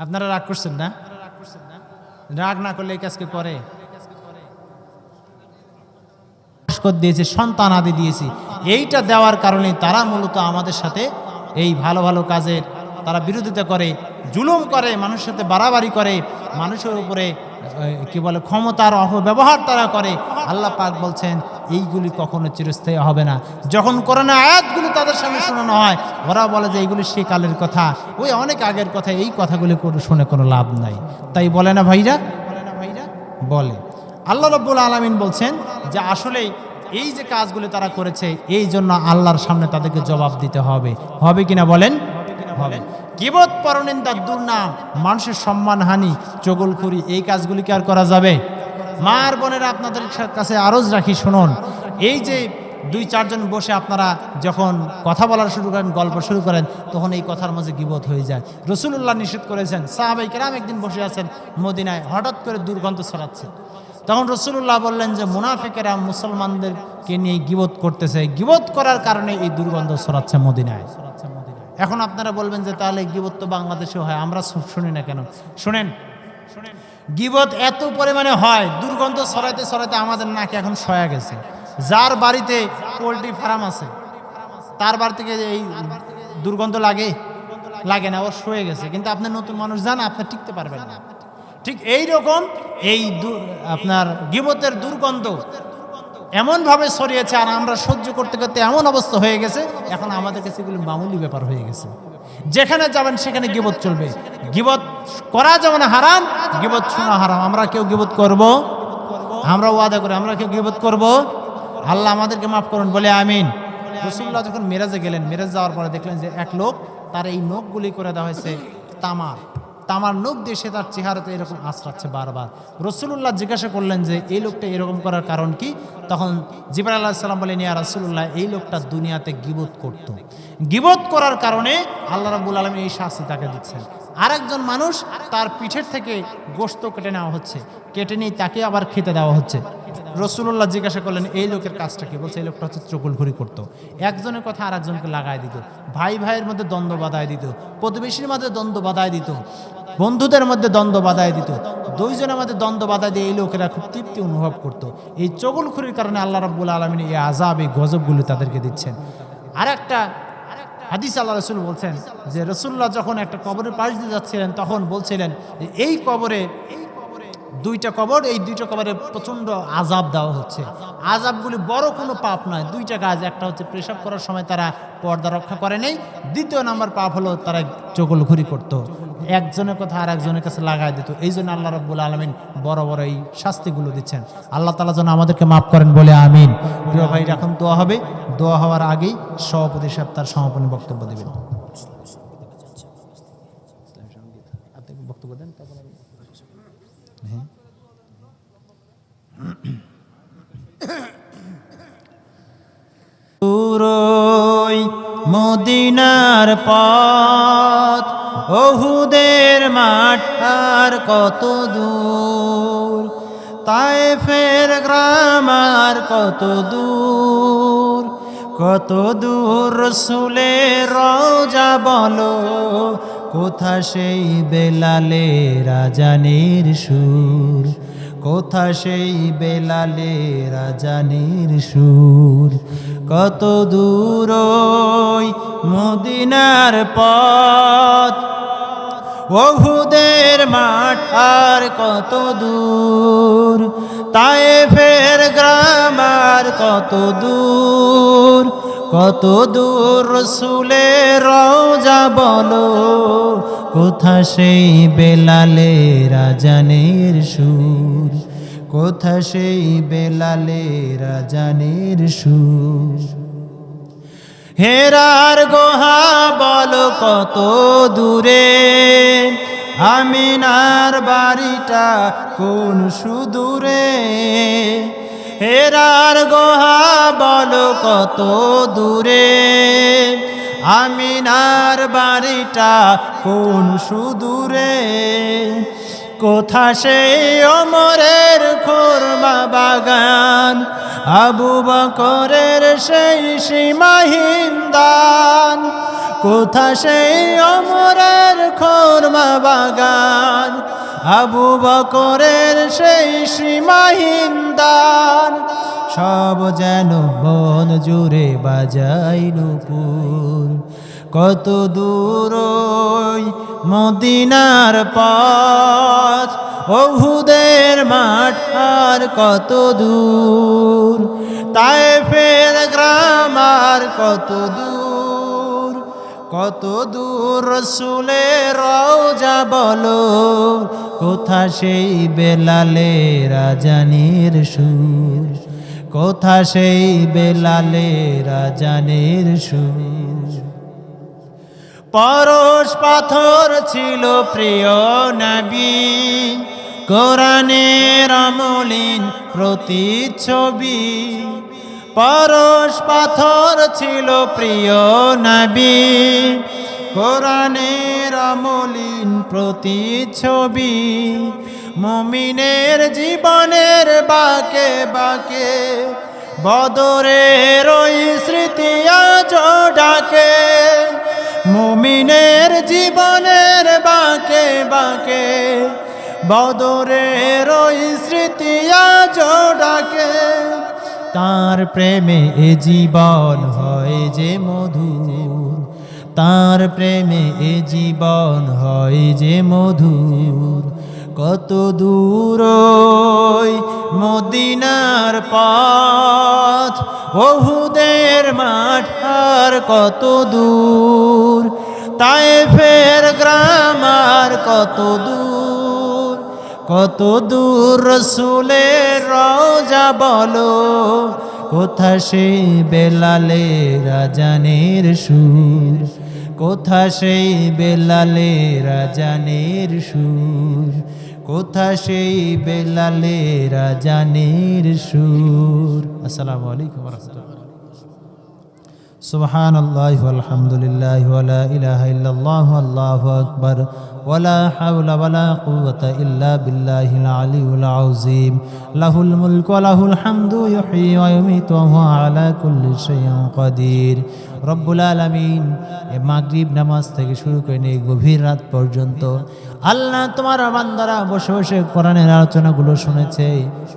আপনারা রাগ করছেন না? রাগ না করলে এই কাজকে করে। দিয়েছি, সন্তান আদি দিয়েছি, এইটা দেওয়ার কারণে তারা মূলত আমাদের সাথে এই ভালো ভালো কাজের তারা বিরোধিতা করে, জুলুম করে, মানুষের সাথে বাড়াবাড়ি করে, মানুষের উপরে কি বলে ক্ষমতার অপব্যবহার তারা করে। আল্লাহ পাক বলছেন এইগুলি কখনো চিরস্থায়ী হবে না। যখন কোরআনের আয়াতগুলি তাদের সামনে শোনানো হয়, ওরা বলে যে এইগুলি সে কালের কথা, ওই অনেক আগের কথা, এই কথাগুলি শুনে কোনো লাভ নাই। তাই বলে না ভাইরা? বলে। আল্লাহ রাব্বুল আলামিন বলছেন যে আসলে এই যে কাজগুলি তারা করেছে, এই জন্য আল্লাহর সামনে তাদেরকে জবাব দিতে হবে। হবে কিনা বলেন? হবে। গীবত, পরনিন্দা, দুর্নাম, মানুষের সম্মানহানি, চগলখড়ি, এই কাজগুলি কি আর করা যাবে? মা আর বোনেরা, আপনাদের কাছে আরজ রাখি, শুনুন, এই যে 2-4 জন বসে আপনারা যখন কথা বলা শুরু করেন, গল্প শুরু করেন, তখন এই কথার মাঝে গীবত হয়ে যায়। রাসূলুল্লাহ নিষেধ করেছেন। সাহাবায়ে কেরাম একদিন বসে আছেন মদিনায়, হঠাৎ করে দুর্গন্ধ ছড়াচ্ছে। তখন রাসূলুল্লাহ বললেন যে মুনাফিকেরা মুসলমানদেরকে নিয়ে গীবত করতেছে, গীবত করার কারণে এই দুর্গন্ধ ছড়াচ্ছে মদিনায়। এখন আপনারা বলবেন যে তাহলে গীবত তো বাংলাদেশেও হয়, আমরা শুনি না কেন? শুনেন, গীবত এত পরিমাণে হয়, দুর্গন্ধ ছড়াইতে ছড়াইতে আমাদের নাকে এখন সয়া গেছে। যার বাড়িতে পোল্ট্রি ফার্ম আছে তার বাড়ি থেকে এই দুর্গন্ধ লাগে না, ওর সয়ে গেছে। কিন্তু আপনি নতুন মানুষ যান, আপনি টিকতে পারবেন না। ঠিক এই রকম এই আপনার গীবতের দুর্গন্ধ এমনভাবে ছড়িয়েছে, আর আমরা সহ্য করতে করতে এমন অবস্থা হয়ে গেছে, এখন আমাদের কাছে এগুলো মামুলি ব্যাপার হয়ে গেছে। যেখানে যাবেন সেখানে গীবত চলবে। গীবত করা যেমন হারাম, গীবত শোনা হারাম। আমরা কেউ গীবত করব? আমরা ওয়াদা করি আমরা কেউ গীবত করব? আল্লাহ আমাদেরকে মাফ করুন, বলে আমিন। রাসূলুল্লাহ যখন মেরাজে গেলেন, মেরাজ যাওয়ার পরে দেখলেন যে এক লোক, তার এই নখগুলি করে দেওয়া হয়েছে তামার নখ দিয়ে, সে তার চেহারাতে এরকম আঁচড়াচ্ছে বারবার। রাসূলুল্লাহ জিজ্ঞাসা করলেন যে এই লোকটা এরকম করার কারণ কি? তখন জিবরাইল আলাইহিস সালাম বলেন, ইয়া রাসূলুল্লাহ, এই লোকটা দুনিয়াতে গীবত করত, গীবত করার কারণে আল্লাহ রাব্বুল আলামিন এই শাস্তি তাকে দিচ্ছেন। আরেকজন মানুষ, তার পিঠের থেকে গোশত কেটে নেওয়া হচ্ছে, কেটে নিয়ে তাকে আবার খেতে দেওয়া হচ্ছে। রাসূলুল্লাহ জিজ্ঞাসা করলেন এই লোকের কাজটা কি? বলছে এই লোকটা হচ্ছে চগলখড়ি করতো, একজনের কথা আরেকজনকে লাগায় দিত, ভাই ভাইয়ের মধ্যে দ্বন্দ্ব বাধায় দিত, প্রতিবেশীর মধ্যে দ্বন্দ্ব বাধায় দিত, বন্ধুদের মধ্যে দ্বন্দ্ব বাধায় দিত, 2 জনের মধ্যে দ্বন্দ্ব বাধায় দিয়ে এই লোকেরা খুব তৃপ্তি অনুভব করত। এই চগলখড়ির কারণে আল্লাহ রাব্বুল আলামিন এই আযাব, এই গজবগুলো তাদেরকে দিচ্ছেন। আরেকটা হাদিস আল্লাহ রাসূল বলছেন যে রাসূলুল্লাহ যখন একটা কবরের পাশ দিয়ে যাচ্ছিলেন, তখন বলছিলেন এই কবরে দুইটা কবর, এই দুইটা কবরে প্রচণ্ড আযাব দেওয়া হচ্ছে। আযাবগুলি বড় কোনো পাপ নয়, দুইটা কাজ। একটা হচ্ছে পেশাব করার সময় তারা পর্দা রক্ষা করে নেই, দ্বিতীয় নাম্বার পাপ হলো তারা চগলখুরি করত, একজনের কথা আর একজনের কাছে লাগাই দিত। এই জন্য আল্লাহ রাব্বুল আলামিন বড় বড় এই শাস্তিগুলো দিচ্ছেন। আল্লাহ তাআলা যেন আমাদেরকে মাফ করেন বলে আমিন। প্রিয় ভাই, এখন দোয়া হবে, দোয়া হওয়ার আগেই সভাপতি সাহেব তার সমাপনী বক্তব্য দেবেন। বক্তব্য দেন। পুরোই মদিনার পথ, ওহুদের মাঠ আর কত দূর, তায়েফের গ্রাম আর কত দূর, কত দূর রাসূলের রওজা বলো, কোথা সেই বেলালের আজানের সুর, কোথা সেই বেলালের আজানের সুর, কত দূর ওই মদিনার পথ, ওহুদের মাঠ আর কত দূর, তায়েফের গ্রাম আর কত দূর, কত দূর রাসূলের রওজা বলো, কোথা সেই বেলালের আজানের সুর, কোথা সেই বেলালের আজানের সুর। হেরার গোহা বলো কত দূরে, আমিনার বাড়িটা কোন সুদূরে, হেরার গোহা বলো কত দূরে, আমিনার বাড়িটা কোন সুদূরে, কোথা সেই ওমরের খুরমা বাগান, আবু বকরের সেই সীমাহীন দান, কোথা সেই ওমরের খুরমা বাগান, আবু বকরের সেই সীমাহীন দান, সব যেন বন জুড়ে বাজাই নূপুর, কত দূর ওই মদিনার পথ, ওহুদের মাঠ আর কত দূর, তায়েফের গ্রাম আর কত দূর, কত দূর রাসূলের রওজা বলো, কোথা সেই বেলালের আজানের সুর, কোথা সেই বেলালের আজানের সুর। পরশ পাথর ছিল প্রিয় নবী, কোরআনের আমলিন প্রতিচ্ছবি, পরশ পাথর ছিল প্রিয় নবী, কোরআনের আমলিন প্রতিচ্ছবি, মুমিনের জীবনের বাঁকে বাঁকে, বদরের ওই স্মৃতি আজ ডাকে, মুমিনের জীবনের বাঁকে বাঁকে, বদরের ওই স্মৃতি আজ ডাকে, তার প্রেমে এ জীবন হয় যে মধুর, তার প্রেমে এ জীবন হয় যে মধুর, কত দূর ওই মদিনার পথ, ওহুদের মাঠ আর কত দূর, তায়েফের গ্রাম আর কত দূর, কত দূর রাসূলের রওজা বলো, কোথা সেই বেলালের আজানের সুর, কোথা সেই বেলালের আজানের সুর, কোথা সেই বেলালের আজানের সুর। আসসালামু আলাইকুম ওয়া রাহমাতুল্লাহ। সুবহানাল্লাহি ওয়াল হামদুলিল্লাহি ওয়া লা ইলাহা ইল্লাল্লাহু আল্লাহু আকবার ওয়া লা হাওলা ওয়া লা কুওয়াতা ইল্লা বিল্লাহিল আলিয়্যিল আযীম। লাহুল মুলকু ওয়া লাহুল হামদু ইউহয়ী ওয়া ইউমীতু ওয়া হুয়া আলা কুল্লি শাইইন কাদির। রব্বুল আলামিন এই মাগরিব নামাজ থেকে শুরু করে নিয়ে গভীর রাত পর্যন্ত আল্লাহ তোমার বান্দারা বসে বসে কোরআনের আলোচনাগুলো শুনেছে।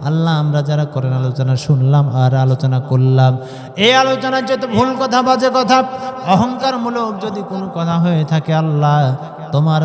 আল্লাহ আমরা যারা কোরআন আলোচনা শুনলাম আর আলোচনা করলাম, এই আলোচনার যত ভুল কথা, বাজে কথা, অহংকারমূলক যদি কোনো কথা হয়ে থাকে, আল্লাহ তোমার